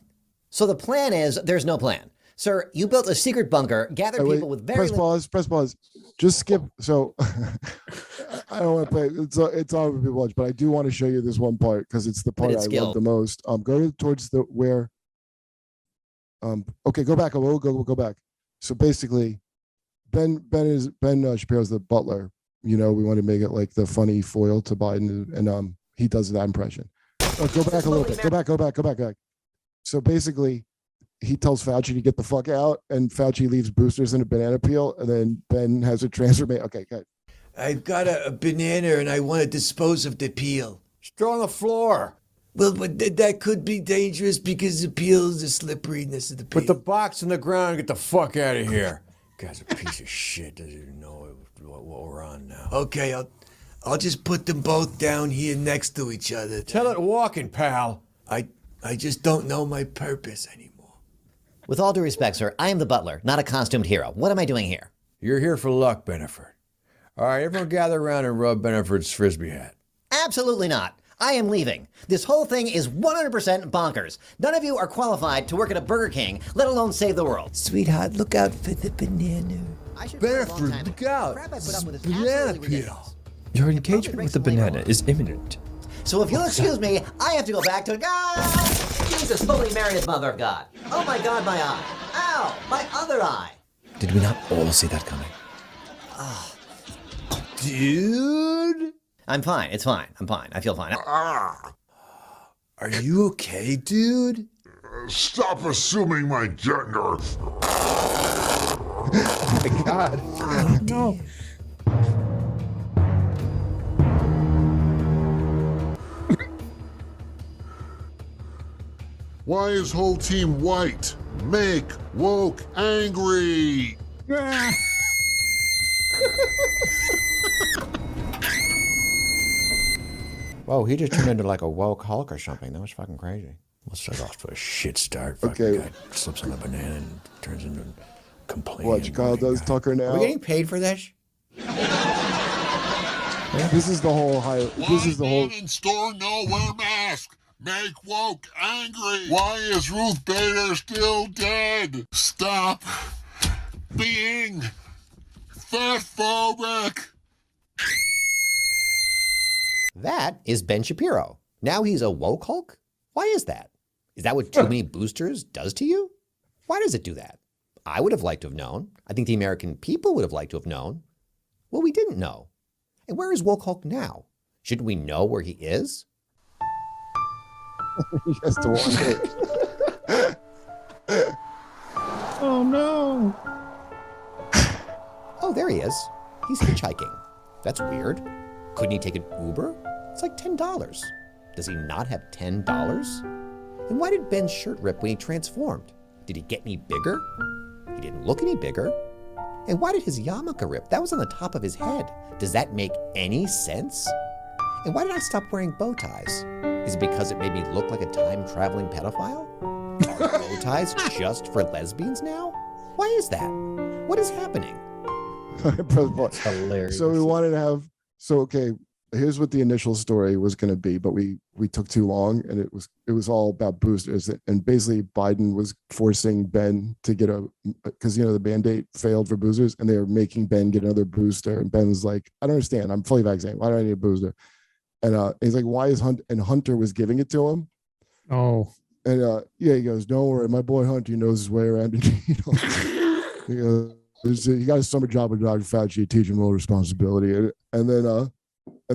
So the plan is there's no plan. Sir, you built a secret bunker, gathered people with very... Press pause. Just skip. So I don't want to play. It's all people watch, but I do want to show you this one part because it's the part I love the most. Go towards the where. Okay, go back. We'll go back. So basically, Ben Shapiro's the butler. We want to make it like the funny foil to Biden, and he does that impression. Go back a little bit. Go back. So basically, he tells Fauci to get the fuck out, and Fauci leaves boosters in a banana peel, and then Ben has a transformation. Okay, good. I've got a banana, and I want to dispose of the peel. Just throw on the floor. Well, but that could be dangerous because the peel is the slipperiness of the peel. Put the box on the ground and get the fuck out of here. Guy's a piece of shit. Doesn't even know what we're on now. Okay, I'll just put them both down here next to each other. Tell it walking, pal. I just don't know my purpose anymore. With all due respect, sir, I am the butler, not a costumed hero. What am I doing here? You're here for luck, Beneford. All right, everyone gather around and rub Beneford's Frisbee hat. Absolutely not. I am leaving. This whole thing is 100% bonkers. None of you are qualified to work at a Burger King, let alone save the world. Sweetheart, look out for the banana. Beneford, look out. Banana peel. Your engagement with the banana is imminent. So if you'll excuse me, I have to go back to God. Jesus, Holy Mary, is Mother of God. Oh my God, my eye. Ow, my other eye. Did we not all see that coming? Dude. I'm fine. It's fine. I'm fine. I feel fine. Are Are you okay, dude? Stop assuming my gender. Oh my God. No. Why is whole team white? Make Wolk angry. Whoa, he just turned into like a woke Hulk or something. That was fucking crazy. Let's start off to a shit start. Fucking guy slips on a banana and turns into a complaining. Watch, Kyle does Tucker now. Are we getting paid for this? This is the whole high. This is the whole. In store, no wear mask. Make Wolk angry. Why is Ruth Bader still dead? Stop being fatphobic. That is Ben Shapiro. Now he's a woke Hulk? Why is that? Is that what too many boosters does to you? Why does it do that? I would have liked to have known. I think the American people would have liked to have known. Well, we didn't know. And where is woke Hulk now? Shouldn't we know where he is? He has to wonder. Oh no. Oh, there he is. He's hitchhiking. That's weird. Couldn't he take an Uber? It's like $10. Does he not have $10? And why did Ben's shirt rip when he transformed? Did he get any bigger? He didn't look any bigger. And why did his yarmulke rip? That was on the top of his head. Does that make any sense? And why did I stop wearing bow ties? Is it because it made me look like a time-traveling pedophile? Are bow ties just for lesbians now? Why is that? What is happening? That's hilarious. So we wanted to have. So okay, here's what the initial story was going to be, but we took too long, and it was all about boosters, and basically Biden was forcing Ben to get because the mandate failed for boosters, and they were making Ben get another booster, and Ben was like, I don't understand, I'm fully vaccinated, why do I need a booster? And he's like, why is Hunter was giving it to him? Oh. And he goes, don't worry, my boy Hunter knows his way around it. He goes, he got a summer job with Dr. Fauci, teaching him a little responsibility. And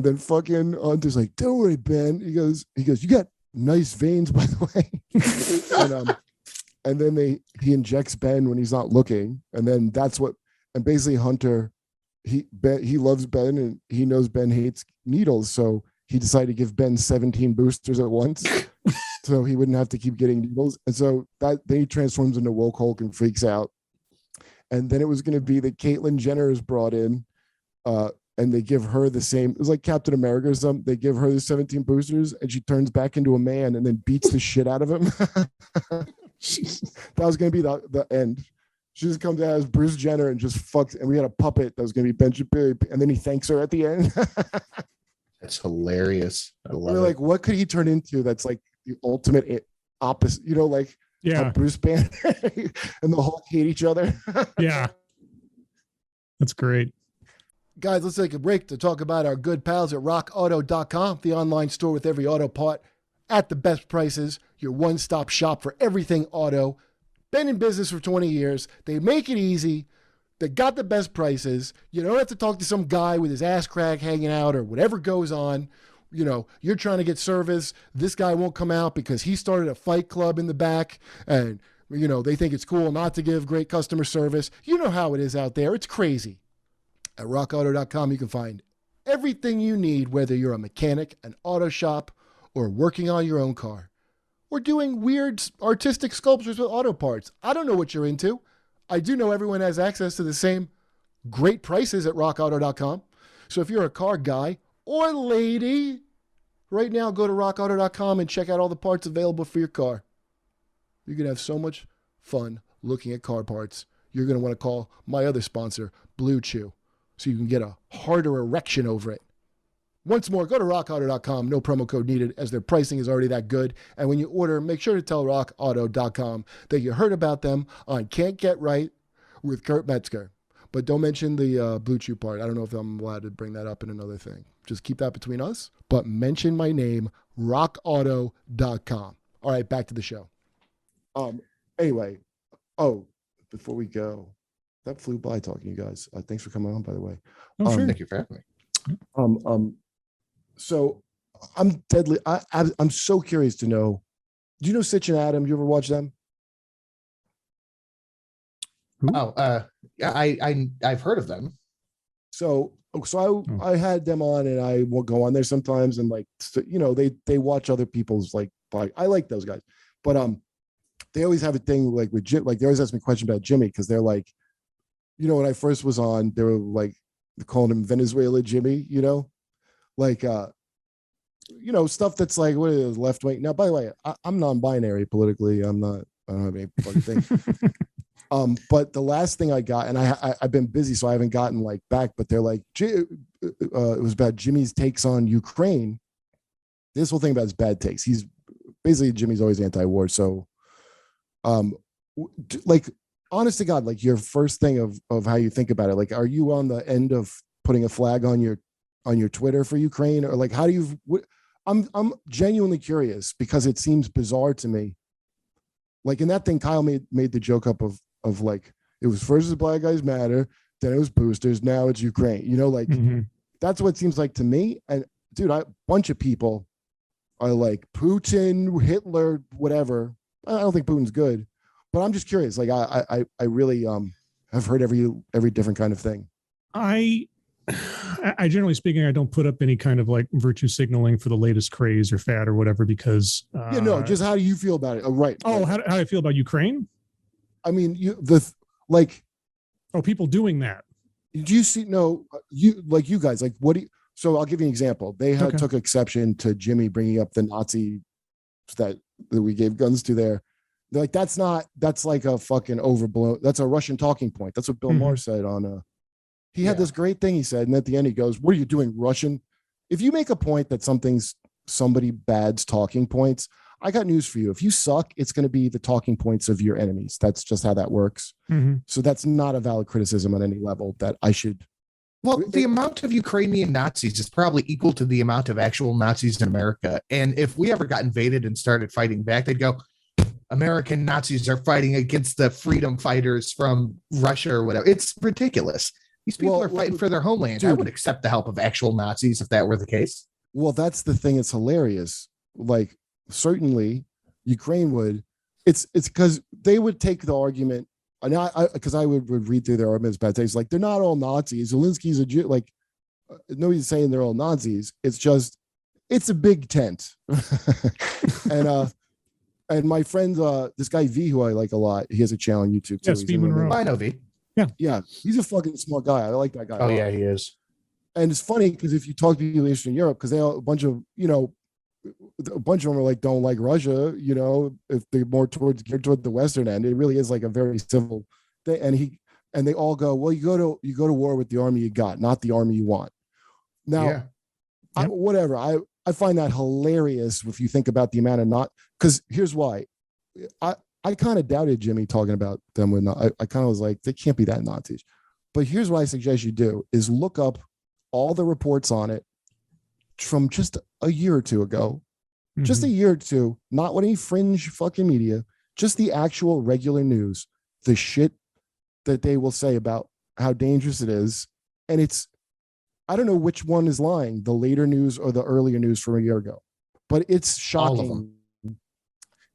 then fucking Hunter's like, don't worry, Ben. He goes, you got nice veins, by the way. and then he injects Ben when he's not looking. And then and basically Hunter, he loves Ben, and he knows Ben hates needles. So he decided to give Ben 17 boosters at once. So he wouldn't have to keep getting needles. And so then he transforms into woke Hulk and freaks out. And then it was going to be that Caitlyn Jenner is brought in, and they give her the same. It was like Captain America or something. They give her the 17 boosters, and she turns back into a man and then beats the shit out of him. That was going to be the end. She just comes out as Bruce Jenner and just fucks. And we had a puppet that was going to be Ben Shapiro, and then he thanks her at the end. That's hilarious. I love We're it. like, what could he turn into? That's like the ultimate opposite. Yeah. Bruce Banner and the Hulk hate each other. Yeah. That's great. Guys, let's take a break to talk about our good pals at rockauto.com, the online store with every auto part at the best prices, your one-stop shop for everything auto. Been in business for 20 years. They make it easy. They got the best prices. You don't have to talk to some guy with his ass crack hanging out or whatever goes on. You're trying to get service. This guy won't come out because he started a fight club in the back, and, they think it's cool not to give great customer service. You know how it is out there. It's crazy. At rockauto.com, you can find everything you need, whether you're a mechanic, an auto shop, or working on your own car, or doing weird artistic sculptures with auto parts. I don't know what you're into. I do know everyone has access to the same great prices at rockauto.com. So if you're a car guy or lady, right now go to rockauto.com and check out all the parts available for your car. You're going to have so much fun looking at car parts. You're going to want to call my other sponsor, Blue Chew, so you can get a harder erection over it. Once more, go to rockauto.com. No promo code needed, as their pricing is already that good. And when you order, make sure to tell rockauto.com that you heard about them on Can't Get Right with Kurt Metzger. But don't mention the Blue Chew part. I don't know if I'm allowed to bring that up in another thing. Just keep that between us. But mention my name, rockauto.com. All right, back to the show. Anyway, before we go, that flew by talking to you guys. Thanks for coming on, by the way. Oh, sure. Thank you for having me. So I'm deadly. I'm so curious to know. Do you know Sitch and Adam? You ever watch them? I've heard of them. So I had them on, and I will go on there sometimes, and like, you know, they watch other people's like I like those guys, but they always have a thing like with Jim, like they always ask me a question about Jimmy because they're like, you know, when I first was on, they were like calling him Venezuela Jimmy, you know, like you know, stuff that's like what is left wing. Now, by the way, I'm non-binary politically. I don't have any fucking thing. But the last thing I got, and I've been busy, so I haven't gotten like back, but they're like, it was about Jimmy's takes on Ukraine. This whole thing about his bad takes. He's basically, Jimmy's always anti-war. So, like, honest to God, like your first thing of how you think about it, like, are you on the end of putting a flag on your Twitter for Ukraine, or like, how do you, I'm genuinely curious because it seems bizarre to me. Like in that thing, Kyle made the joke up of like, it was first Black Lives Matter, then it was boosters, now it's Ukraine, you know, like that's what it seems like to me. And dude, a bunch of people are like Putin, Hitler, whatever. I don't think Putin's good, but I'm just curious. Like I really have heard every different kind of thing. I generally speaking, I don't put up any kind of like virtue signaling for the latest craze or fad or whatever, because just how do you feel about it? Oh, right. Oh, how do I feel about Ukraine? I mean, people doing that. Do you see? No, you guys, like, what do you, so I'll give you an example. They took exception to Jimmy bringing up the Nazi that we gave guns to there. They're like, that's like a fucking overblown, that's a Russian talking point. That's what Bill Maher said on he had this great thing he said, and at the end he goes, what are you doing, Russian? If you make a point that somebody bad's talking points, I got news for you. If you suck, it's going to be the talking points of your enemies. That's just how that works. So that's not a valid criticism on any level that I should. Well, the amount of Ukrainian Nazis is probably equal to the amount of actual Nazis in America. And if we ever got invaded and started fighting back, they'd go, American Nazis are fighting against the freedom fighters from Russia or whatever. It's ridiculous. These people are fighting for their homeland. Dude, I would accept the help of actual Nazis if that were the case. Well, that's the thing. It's hilarious. Like, certainly Ukraine would. It's because they would take the argument, and because I would read through their arguments bad taste. Like, they're not all Nazis. Zelensky's a Jew. Like, nobody's saying they're all Nazis. It's just, it's a big tent. And my friend, this guy V, who I like a lot, he has a channel on YouTube too. Yes, V Monroe. I know V. Yeah, he's a fucking smart guy. I like that guy. Oh yeah, he is. And it's funny because if you talk to people in Eastern Europe, because they all, a bunch of them are like, don't like Russia, you know, if they're more geared toward the Western end, it really is like a very civil thing. And they all go, well, you go to war with the army you got, not the army you want. Now, I find that hilarious if you think about the amount of because here's why. I kind of doubted Jimmy talking about them with I kind of was like, they can't be that Nazis. But here's what I suggest you do is look up all the reports on it from just a year or two ago. Just a year or two, not with any fringe fucking media, just the actual regular news, the shit that they will say about how dangerous it is. And I don't know which one is lying, the later news or the earlier news from a year ago, but it's shocking.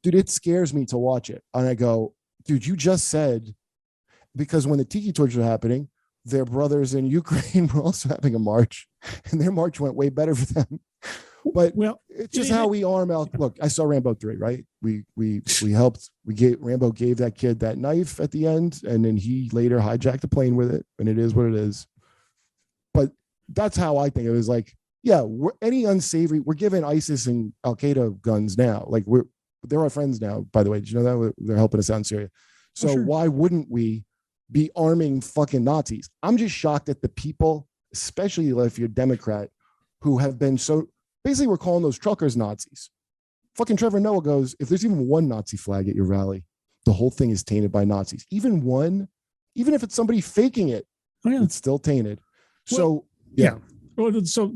Dude, it scares me to watch it. And I go, dude, you just said, because when the Tiki Torch was happening, their brothers in Ukraine were also having a march, and their march went way better for them. But it's just how we arm out. Look, I saw Rambo 3, right? We helped. Rambo gave that kid that knife at the end, and then he later hijacked a plane with it, and it is what it is. But that's how I think it was. Like, yeah, we're giving ISIS and Al Qaeda guns now. Like, they're our friends now, by the way. Did you know that? They're helping us out in Syria. So why wouldn't we be arming fucking Nazis? I'm just shocked at the people, especially if you're a Democrat, who have been so, basically we're calling those truckers Nazis. Fucking Trevor Noah goes, if there's even one Nazi flag at your rally, the whole thing is tainted by Nazis. Even if it's somebody faking it, it's still tainted. So, yeah. Well, so,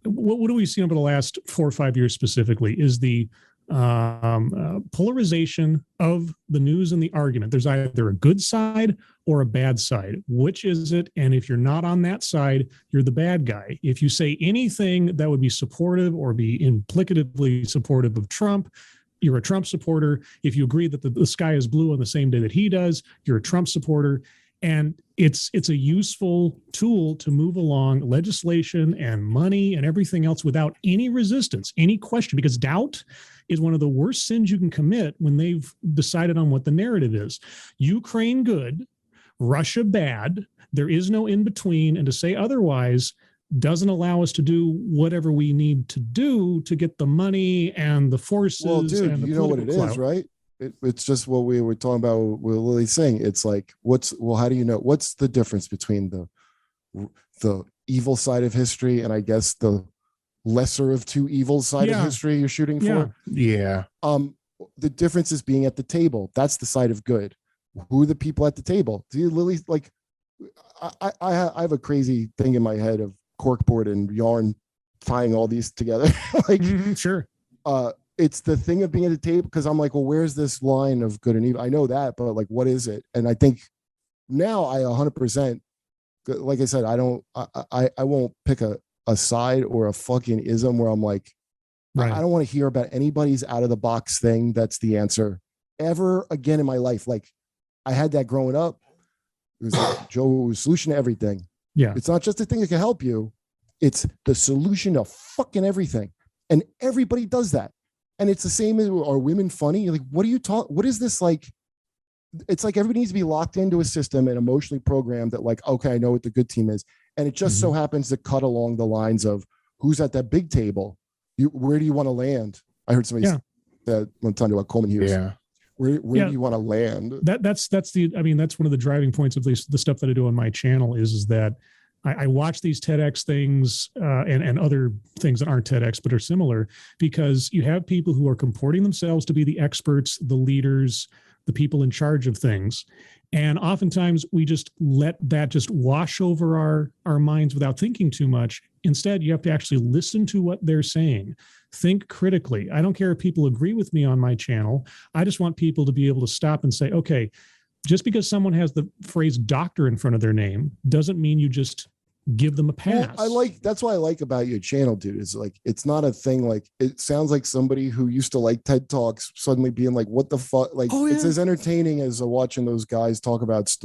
what do we see over the last 4 or 5 years specifically is the polarization of the news and the argument. There's either a good side or a bad side. Which is it? And if you're not on that side, you're the bad guy. If you say anything that would be supportive or be implicatively supportive of Trump, you're a Trump supporter. If you agree that the sky is blue on the same day that he does, you're a Trump supporter. And it's a useful tool to move along legislation and money and everything else without any resistance, any question, because doubt is one of the worst sins you can commit when they've decided on what the narrative is. Ukraine good, Russia bad, there is no in between, and to say otherwise doesn't allow us to do whatever we need to do to get the money and the forces. Well, dude, and the you know what it political is, clout. right? It's just what we were talking about with Lilly Singh. It's like, how do you know? What's the difference between the evil side of history and I guess the lesser of two evils side of history you're shooting for? Yeah. The difference is being at the table. That's the side of good. Who are the people at the table? Do you, Lilly, like, I have a crazy thing in my head of corkboard and yarn tying all these together. Like, sure. It's the thing of being at the table, because I'm like, well, where's this line of good and evil? I know that, but like, what is it? And I think now I 100%, like I said, I won't pick a side or a fucking ism where I'm like, right. I don't want to hear about anybody's out of the box thing that's the answer ever again in my life. Like, I had that growing up. It was like, Joe, solution to everything. Yeah. It's not just the thing that can help you. It's the solution to fucking everything. And everybody does that. And it's the same as, are women funny? Like, what are you talking? What is this like? It's like everybody needs to be locked into a system and emotionally programmed that like, okay, I know what the good team is. And it just so happens to cut along the lines of who's at that big table. Where do you want to land? I heard somebody say that one time about Coleman Hughes. Yeah. Where do you want to land? That's one of the driving points of the stuff that I do on my channel is that I watch these TEDx things and other things that aren't TEDx but are similar, because you have people who are comporting themselves to be the experts, the leaders, the people in charge of things. And oftentimes we just let that just wash over our minds without thinking too much. Instead, you have to actually listen to what they're saying. Think critically. I don't care if people agree with me on my channel. I just want people to be able to stop and say, okay, just because someone has the phrase doctor in front of their name doesn't mean you just give them a pass. Well, that's what I like about your channel, dude, is like, it's not a thing. Like, it sounds like somebody who used to like TED Talks suddenly being like, what the fuck? Like, it's as entertaining as watching those guys talk about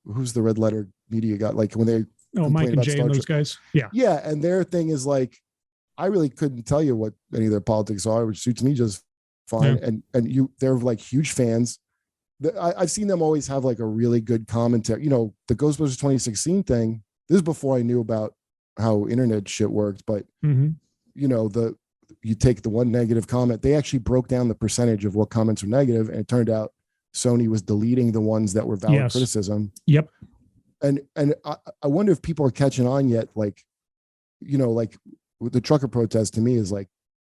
who's the red letter media guy, like when they Mike and Jay and those guys. Yeah. And their thing is like, I really couldn't tell you what any of their politics are, which suits me just fine. And they're like huge fans. I've seen them always have like a really good commentary. You know, the Ghostbusters 2016 thing, this is before I knew about how internet shit worked, but you know, you take the one negative comment, they actually broke down the percentage of what comments are negative, and it turned out Sony was deleting the ones that were valid criticism. Yep. And I wonder if people are catching on yet, like, you know, like with the trucker protest to me is like,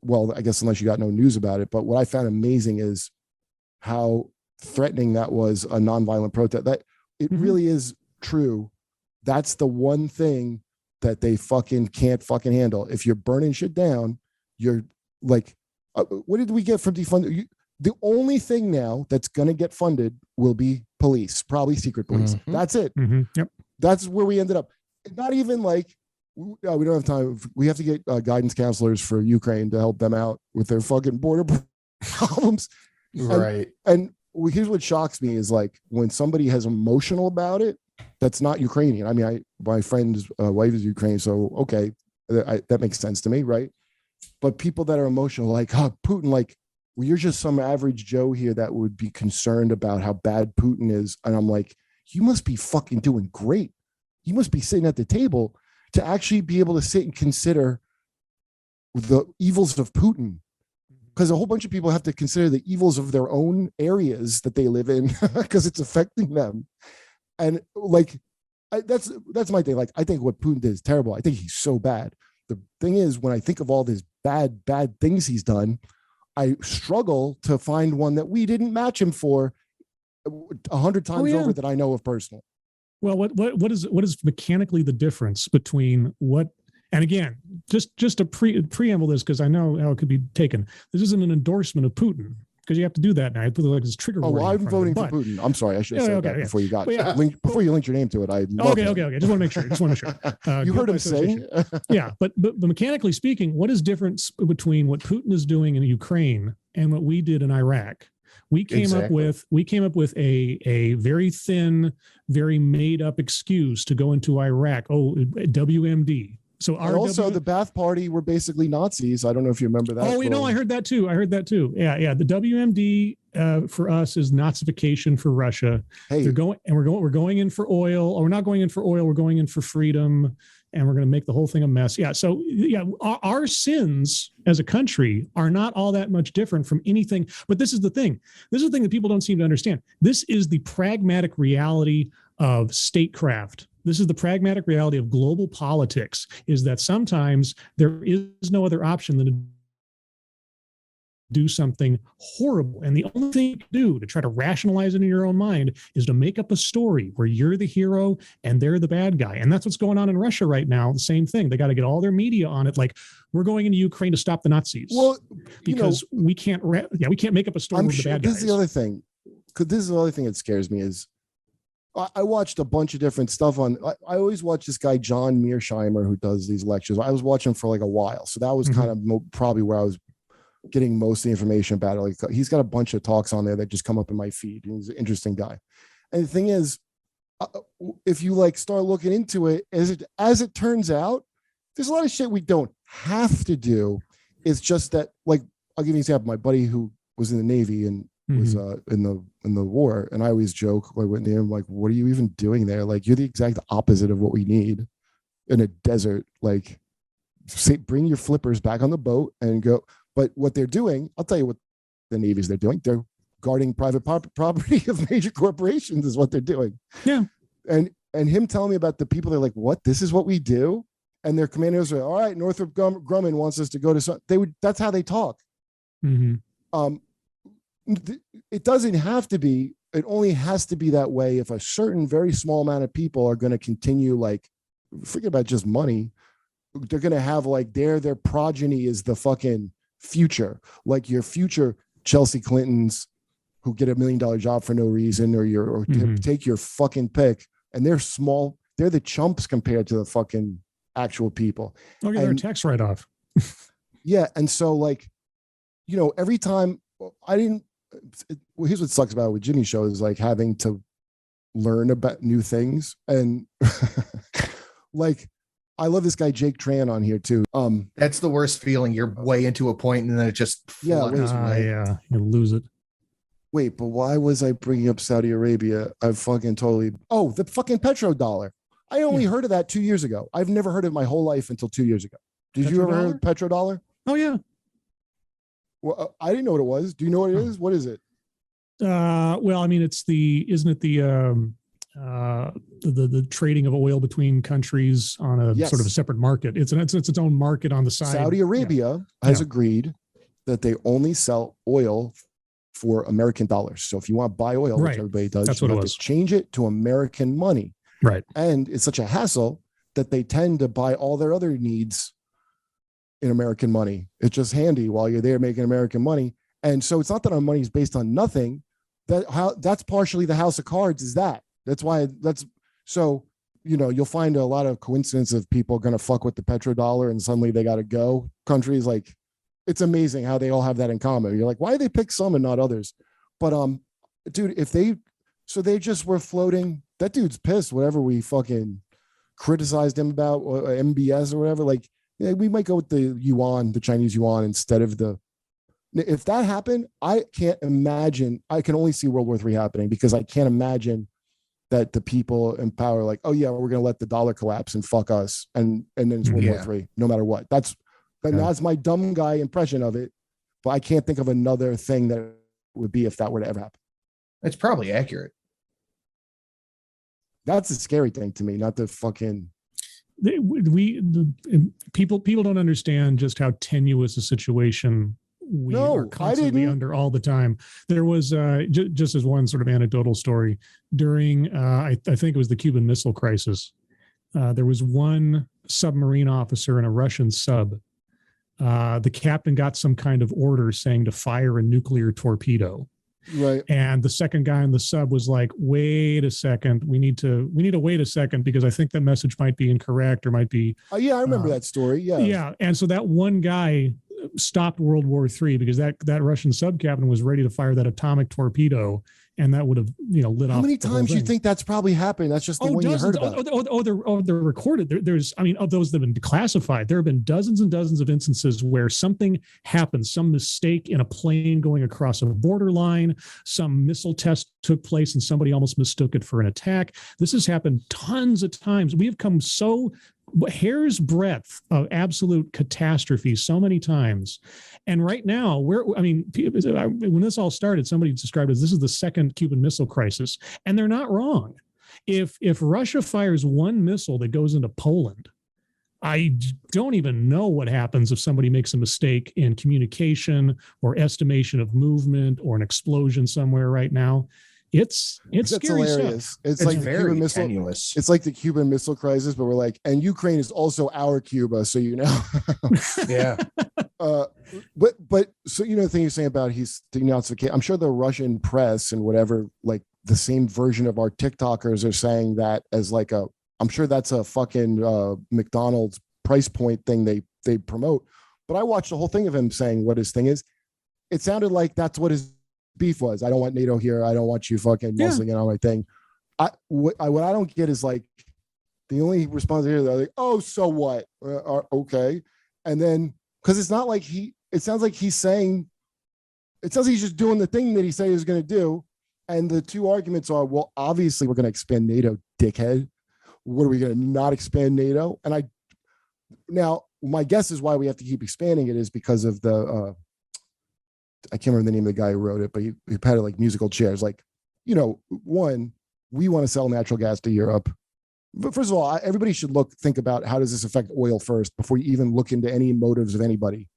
well, I guess unless you got no news about it, but what I found amazing is how threatening that was, a nonviolent protest. That it really is true. That's the one thing that they fucking can't fucking handle. If you're burning shit down, you're like, what did we get from defund? The only thing now that's going to get funded will be police, probably secret police. That's it. Yep. That's where we ended up. Not even like, we don't have time. We have to get guidance counselors for Ukraine to help them out with their fucking border problems. Right. And here's what shocks me is like when somebody has emotional about it, that's not Ukrainian. I mean, my friend's wife is Ukrainian, so okay, that makes sense to me, right? But people that are emotional, like, oh, Putin, like, well, you're just some average Joe here that would be concerned about how bad Putin is. And I'm like, you must be fucking doing great. You must be sitting at the table to actually be able to sit and consider the evils of Putin. Because a whole bunch of people have to consider the evils of their own areas that they live in because it's affecting them. And like, that's my thing. Like, I think what Putin did is terrible. I think he's so bad. The thing is, when I think of all these bad things he's done, I struggle to find one that we didn't match him for 100 times over that I know of personally. Well, what is mechanically the difference between what, and again, just a preamble this, because I know how it could be taken. This isn't an endorsement of Putin, because you have to do that now. I put like this trigger. Oh, well, I'm voting for Putin. I'm sorry, I should have said that before you got before you linked your name to it. I okay. Just want to make sure. You heard him say, yeah, but mechanically speaking, what is difference between what Putin is doing in Ukraine and what we did in Iraq? We came up with a very thin, very made up excuse to go into Iraq. Oh, WMD. So the Ba'ath Party were basically Nazis. I don't know if you remember that. Oh, I heard that too. Yeah. The WMD for us is Nazification for Russia. Hey, we're going in for oil, or we're not going in for oil. We're going in for freedom, and we're going to make the whole thing a mess. Yeah. So our sins as a country are not all that much different from anything. But this is the thing. This is the thing that people don't seem to understand. This is the pragmatic reality of statecraft. This is the pragmatic reality of global politics, is that sometimes there is no other option than to do something horrible. And the only thing you can do to try to rationalize it in your own mind is to make up a story where you're the hero and they're the bad guy. And that's what's going on in Russia right now. The same thing. They got to get all their media on it. Like, we're going into Ukraine to stop the Nazis. Well, because we can't make up a story with the bad guys. This is the other thing. Because this is the other thing that scares me is I watched a bunch of different stuff on. I always watch this guy, John Mearsheimer, who does these lectures. I was watching for like a while. So that was kind of probably where I was getting most of the information about it. Like, he's got a bunch of talks on there that just come up in my feed. He's an interesting guy. And the thing is, if you like start looking into it, as it turns out, there's a lot of shit we don't have to do. It's just that, like, I'll give you an example. My buddy who was in the Navy and was in the war, and I always joke like with him, like, what are you even doing there? Like, you're the exact opposite of what we need in a desert. Like, bring your flippers back on the boat and go. But what they're doing, I'll tell you what the Navy's they're doing. They're guarding private property of major corporations is what they're doing. Yeah. And him telling me about the people, they're like, what? This is what we do? And their commanders are, all right, Northrop Grumman wants us to go to that's how they talk. It doesn't have to be, it only has to be that way if a certain very small amount of people are going to continue, like, forget about just money. They're going to have like their progeny is the fucking future, like your future Chelsea Clintons who get $1 million job for no reason, or take your fucking pick, and they're small. They're the chumps compared to the fucking actual people. Oh, yeah, they're a tax write-off. Yeah. And so, like, every time here's what sucks about it with Jimmy's show is like having to learn about new things. And like, I love this guy, Jake Tran, on here too. That's the worst feeling. You're way into a point and then it just flutters. Yeah, you lose it. Wait, but why was I bringing up Saudi Arabia? I fucking totally. Oh, the fucking petrodollar. I only heard of that 2 years ago. I've never heard of it my whole life until 2 years ago. Did you ever heard of petrodollar? Oh yeah. Well, I didn't know what it was. Do you know what it is? What is it? Well, I mean, isn't it the trading of oil between countries on a sort of a separate market? It's its own market on the side. Saudi Arabia has agreed that they only sell oil for American dollars. So if you want to buy oil, which everybody does, that's you what have it was. to change it to American money. Right. And it's such a hassle that they tend to buy all their other needs in American money. It's just handy while you're there making American money. And so it's not that our money is based on nothing. That's partially the house of cards is that. That's why you'll find a lot of coincidence of people going to fuck with the petrodollar and suddenly they got to go. Countries, like, it's amazing how they all have that in common. You're like, why do they pick some and not others? But dude, they just were floating. That dude's pissed. Whatever we fucking criticized him about, or MBS or whatever. Like, yeah, we might go with the yuan, the Chinese yuan, instead of the. If that happened, I can't imagine. I can only see World War III happening, because I can't imagine that the people in power are like, oh yeah, we're gonna let the dollar collapse and fuck us, and then it's World War III, no matter what. That's my dumb guy impression of it, but I can't think of another thing that would be if that were to ever happen. It's probably accurate. That's the scary thing to me, not the fucking. People don't understand just how tenuous a situation we are constantly under all the time. There was just as one sort of anecdotal story during I think it was the Cuban Missile Crisis. There was one submarine officer in a Russian sub. The captain got some kind of order saying to fire a nuclear torpedo. Right. And the second guy on the sub was like, wait a second, we need to wait a second because I think that message might be incorrect or might be. Yeah, I remember that story. Yeah. Yeah. And so that one guy stopped World War III because that Russian sub captain was ready to fire that atomic torpedo, and that would have lit off. How many times do you think that's probably happened? That's just the one dozens. you heard about. They're recorded. There's of those that have been declassified, there have been dozens and dozens of instances where something happened, some mistake in a plane going across a borderline, some missile test took place and somebody almost mistook it for an attack. This has happened tons of times. We have come so hair's breadth of absolute catastrophe so many times. And right now, when this all started, somebody described it as this is the second Cuban Missile Crisis, and they're not wrong. If Russia fires one missile that goes into Poland, I don't even know what happens if somebody makes a mistake in communication or estimation of movement or an explosion somewhere right now. It's scary hilarious. stuff. It's like very tenuous. It's like the Cuban Missile Crisis, but we're like, and Ukraine is also our Cuba, so Yeah. But so the thing you're saying about he's denazification. I'm sure the Russian press and whatever, like the same version of our TikTokers are saying that as like I'm sure that's a fucking McDonald's price point thing they promote. But I watched the whole thing of him saying what his thing is. It sounded like that's what his beef was. I don't want NATO here. I don't want you fucking muscling in on my thing. What I don't get is like the only response here, they're like, oh, so what? Okay. And then, because it's not like it sounds like he's just doing the thing that he said he was going to do. And the two arguments are, well, obviously we're going to expand NATO, dickhead. What are we going to not expand NATO? And now my guess is why we have to keep expanding it is because of the, I can't remember the name of the guy who wrote it, but he had like musical chairs. Like, one, we want to sell natural gas to Europe. But first of all, everybody should think about how does this affect oil first before you even look into any motives of anybody.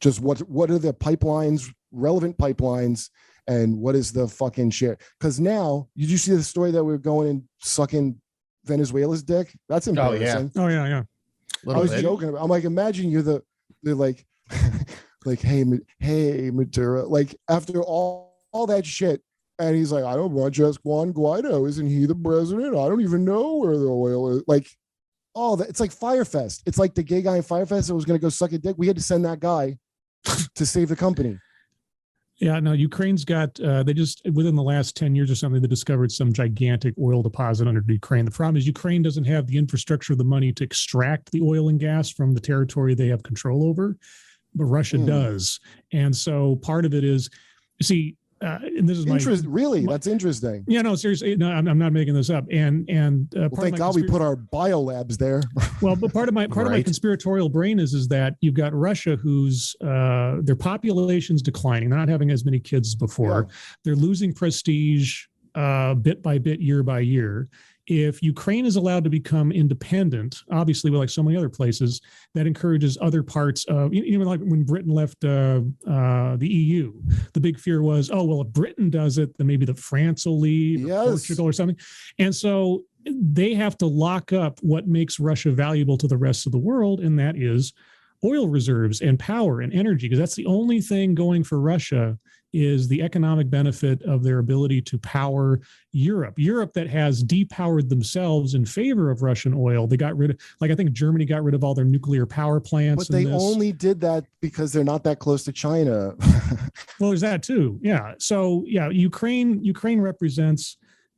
Just what are the pipelines, relevant pipelines, and what is the fucking share? Because now, did you see the story that we're going and sucking Venezuela's dick? That's embarrassing. Oh yeah. I was joking about. I'm like, imagine they're like. Like, hey, Maduro, like after all that shit. And he's like, I don't want just Juan Guaido. Isn't he the president? I don't even know where the oil is. Like, it's like Firefest. It's like the gay guy in Firefest that was going to go suck a dick. We had to send that guy to save the company. Yeah, no, Ukraine's got, they just, within the last 10 years or something, they discovered some gigantic oil deposit under Ukraine. The problem is Ukraine doesn't have the infrastructure, the money to extract the oil and gas from the territory they have control over. But Russia does. And so part of it is, and this is that's interesting. Yeah, no, seriously, no, I'm not making this up. And thank God we put our biolabs there. Well, but part of my conspiratorial brain is that you've got Russia, whose their population's declining. They're not having as many kids as before. Yeah. They're losing prestige bit by bit, year by year. If Ukraine is allowed to become independent, obviously, like so many other places, that encourages other parts of, like when Britain left the EU, the big fear was, oh, well, if Britain does it, then maybe France will leave, or Portugal or something. And so they have to lock up what makes Russia valuable to the rest of the world, and that is oil reserves and power and energy, because that's the only thing going for Russia is the economic benefit of their ability to power Europe that has depowered themselves in favor of Russian oil. They got rid of, I think Germany got rid of all their nuclear power plants. But they only did that because they're not that close to China. Well, there's that too. Yeah. So yeah, Ukraine represents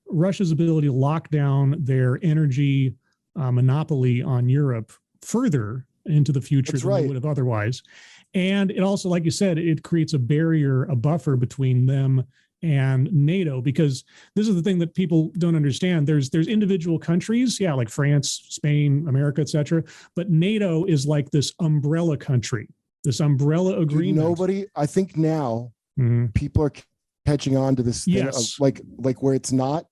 Russia's ability to lock down their energy monopoly on Europe further into the future than they would have otherwise. And it also, like you said, it creates a barrier, a buffer between them and NATO, because this is the thing that people don't understand. There's individual countries, like France, Spain, America, etc. But NATO is like this umbrella country, this umbrella agreement. I think now people are catching on to this thing of like where it's not.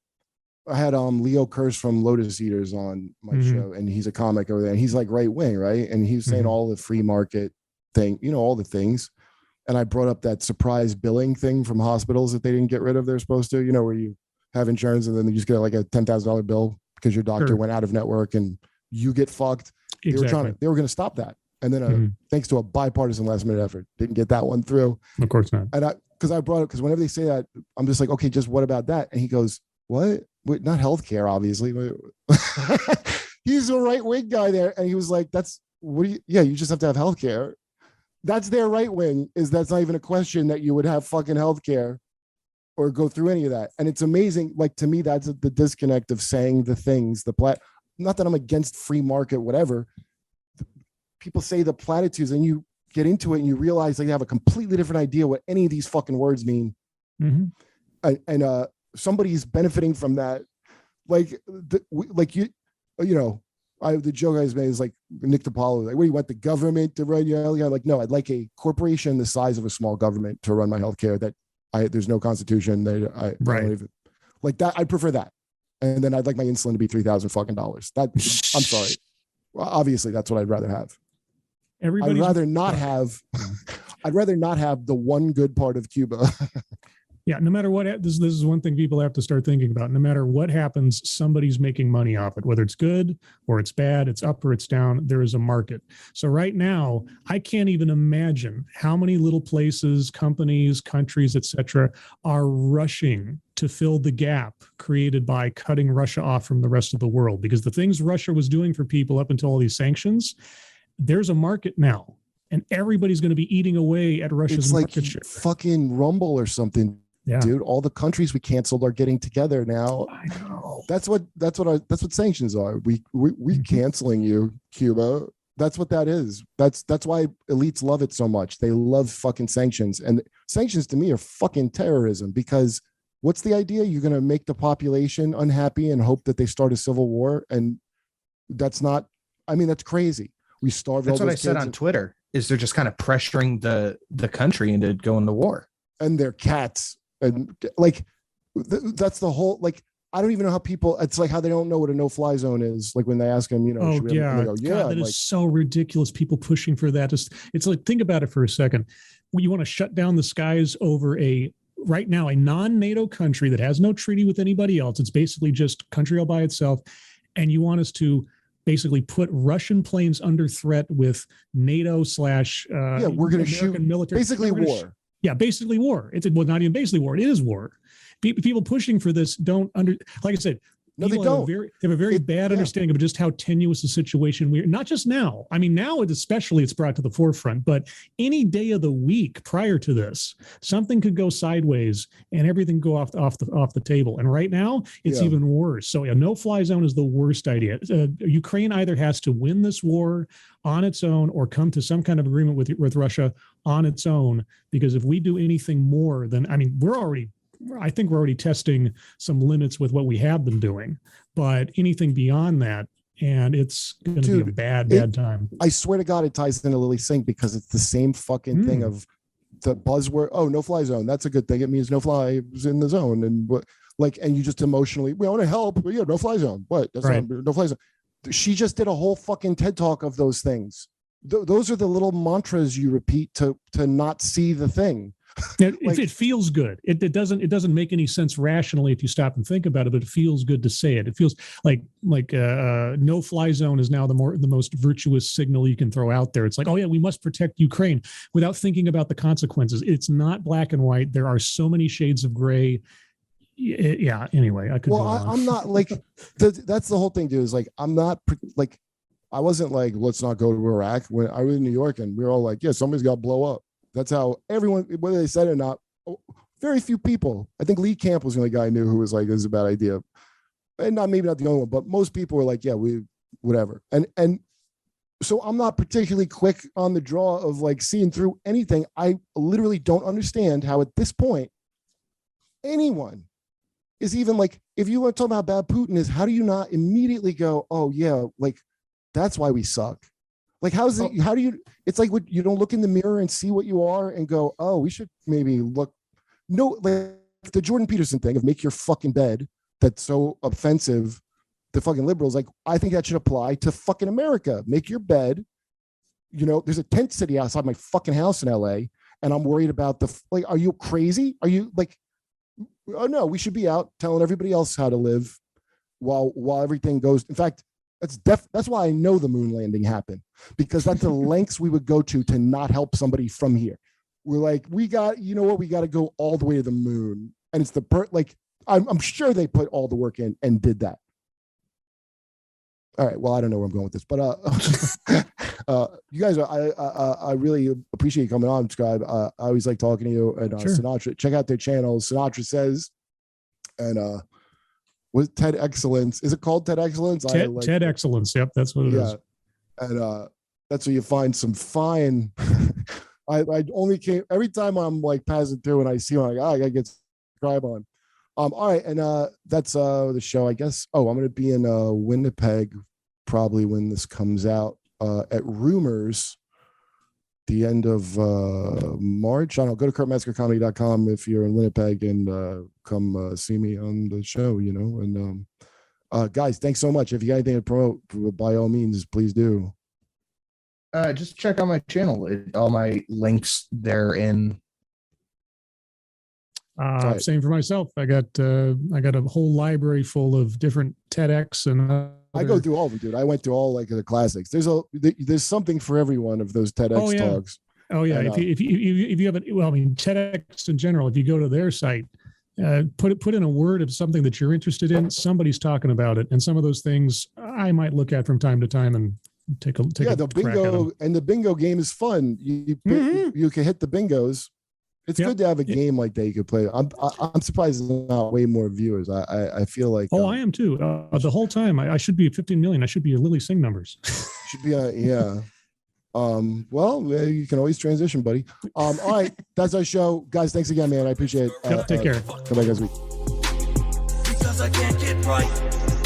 I had Leo Kurz from Lotus Eaters on my show, and he's a comic over there, and he's like right wing, right? And he was saying all the free market thing, all the things. And I brought up that surprise billing thing from hospitals that they didn't get rid of. They're supposed to, where you have insurance and then you just get like a $10,000 bill because your doctor went out of network and you get fucked. Exactly. They were going to stop that. And then thanks to a bipartisan last minute effort, didn't get that one through. Of course not. And I brought it because whenever they say that, I'm just like, okay, just what about that? And he goes, what? Wait, not healthcare, obviously. He's a right wing guy there. And he was like, you just have to have healthcare. That's their right wing, that's not even a question that you would have fucking healthcare or go through any of that. And it's amazing. Like, to me, that's the disconnect of saying the things, not that I'm against free market, whatever. People say the platitudes and you get into it and you realize they have a completely different idea what any of these fucking words mean. And somebody's benefiting from that. Like, the joke I made is like Nick DiPaolo, like, what do you want the government to run your healthcare? Like, no, I'd like a corporation the size of a small government to run my healthcare. There's no constitution. I don't even like that. I'd prefer that. And then I'd like my insulin to be $3,000 fucking dollars. I'm sorry. Well, obviously that's what I'd rather have. I'd rather not have the one good part of Cuba. Yeah, no matter what, this is one thing people have to start thinking about. No matter what happens, somebody's making money off it, whether it's good or it's bad, it's up or it's down, there is a market. So right now, I can't even imagine how many little places, companies, countries, etc., are rushing to fill the gap created by cutting Russia off from the rest of the world. Because the things Russia was doing for people up until all these sanctions, there's a market now. And everybody's going to be eating away at Russia's market share. Fucking Rumble or something. Yeah. Dude, all the countries we canceled are getting together now. I know. That's what sanctions are. We canceling you, Cuba. That's what that is. That's why elites love it so much. They love fucking sanctions. And sanctions to me are fucking terrorism, because what's the idea? You're going to make the population unhappy and hope that they start a civil war. And that's crazy. We starved. That's what I said on Twitter, is they're just kind of pressuring the country into going to war. And their cats. And like, that's the whole, like, I don't even know how people, it's like how they don't know what a no-fly zone is. Like when they ask them, God, that is so ridiculous. People pushing for that. It's like, think about it for a second. You want to shut down the skies over right now, a non-NATO country that has no treaty with anybody else. It's basically just country all by itself. And you want us to basically put Russian planes under threat with NATO / we're going to shoot military. Basically war. Yeah, basically war. Not even basically war. It is war. People pushing for this don't like I said, no, they don't. They have a very bad understanding of just how tenuous the situation we're, not just now. I mean, now especially it's brought to the forefront, but any day of the week prior to this, something could go sideways and everything go off the table. And right now it's even worse. So a no-fly zone is the worst idea. Ukraine either has to win this war on its own or come to some kind of agreement with Russia on its own, because if we do anything more than, I think we're already testing some limits with what we have been doing, but anything beyond that, and it's going to be a bad time. I swear to God, it ties into Lilly Singh, because it's the same fucking thing of the buzzword. Oh, no fly zone. That's a good thing. It means no fly is in the zone. And and you just emotionally, we want to help, but no fly zone. What? That's not, no fly zone. She just did a whole fucking TED talk of those things. Those are the little mantras you repeat to not see the thing. It feels good. It doesn't make any sense rationally if you stop and think about it, but it feels good to say it. It feels like no fly zone is now the most virtuous signal you can throw out there. It's like, oh yeah, we must protect Ukraine without thinking about the consequences. It's not black and white. There are so many shades of gray. Anyway, I could. Well, I'm not like that's the whole thing, dude. Is like I'm not like I wasn't like let's not go to Iraq when I was in New York, and we were all like, yeah, somebody's got to blow up. That's how everyone, whether they said it or not, very few people. I think Lee Camp was the only guy I knew who was like, "This is a bad idea," and maybe not the only one, but most people were like, "Yeah, we whatever." And so I'm not particularly quick on the draw of like seeing through anything. I literally don't understand how at this point anyone is even like, if you want to talk about how bad Putin is, how do you not immediately go, "Oh yeah, like that's why we suck"? Like, how do you, it's like, you don't look in the mirror and see what you are and go, oh, we should maybe look. No, like the Jordan Peterson thing of make your fucking bed. That's so offensive to fucking liberals. Like, I think that should apply to fucking America. Make your bed. There's a tent city outside my fucking house in LA. And I'm worried about are you crazy? Are you like, oh no, we should be out telling everybody else how to live while everything goes. In fact, That's why I know the moon landing happened, because that's the lengths we would go to not help somebody from here. We're like, we got to go all the way to the moon, and it's I'm sure they put all the work in and did that. All right. Well, I don't know where I'm going with this, but you guys I really appreciate you coming on, Scribe. I always like talking to you. And Sure. Sinatra, check out their channel, Sinatra Says, and with TED Excellence. Is it called TED Excellence? TED Excellence. Yep, that's what it is. And that's where you find some fine. I only came every time I'm like passing through and I see one, I gotta get Scribe on. All right, and that's the show, I guess. Oh, I'm gonna be in Winnipeg probably when this comes out at Rumors the end of March. I don't know, go to kurtmetzgercomedy.com if you're in Winnipeg and come see me on the show, and guys, thanks so much. If you got anything to promote, by all means, please do. Just check out my channel. All my links therein. Right. Same for myself. I got a whole library full of different TEDx and I go through all of them, dude. I went through all like the classics. There's something for every one of those TEDx talks. Oh yeah. And, if you have it, well, I mean, TEDx in general, if you go to their site, put in a word of something that you're interested in, somebody's talking about it. And some of those things I might look at from time to time and take a the bingo, and the bingo game is fun. You can hit the bingos. It's good to have a game like that you could play. I'm surprised there's not way more viewers. I feel like. I am too. The whole time I should be at 15 million. I should be a Lilly Singh numbers. Should be yeah. Well, you can always transition, buddy. All right, that's our show, guys. Thanks again, man. I appreciate it. Yep, take care. Come back next week. Because I can't get right.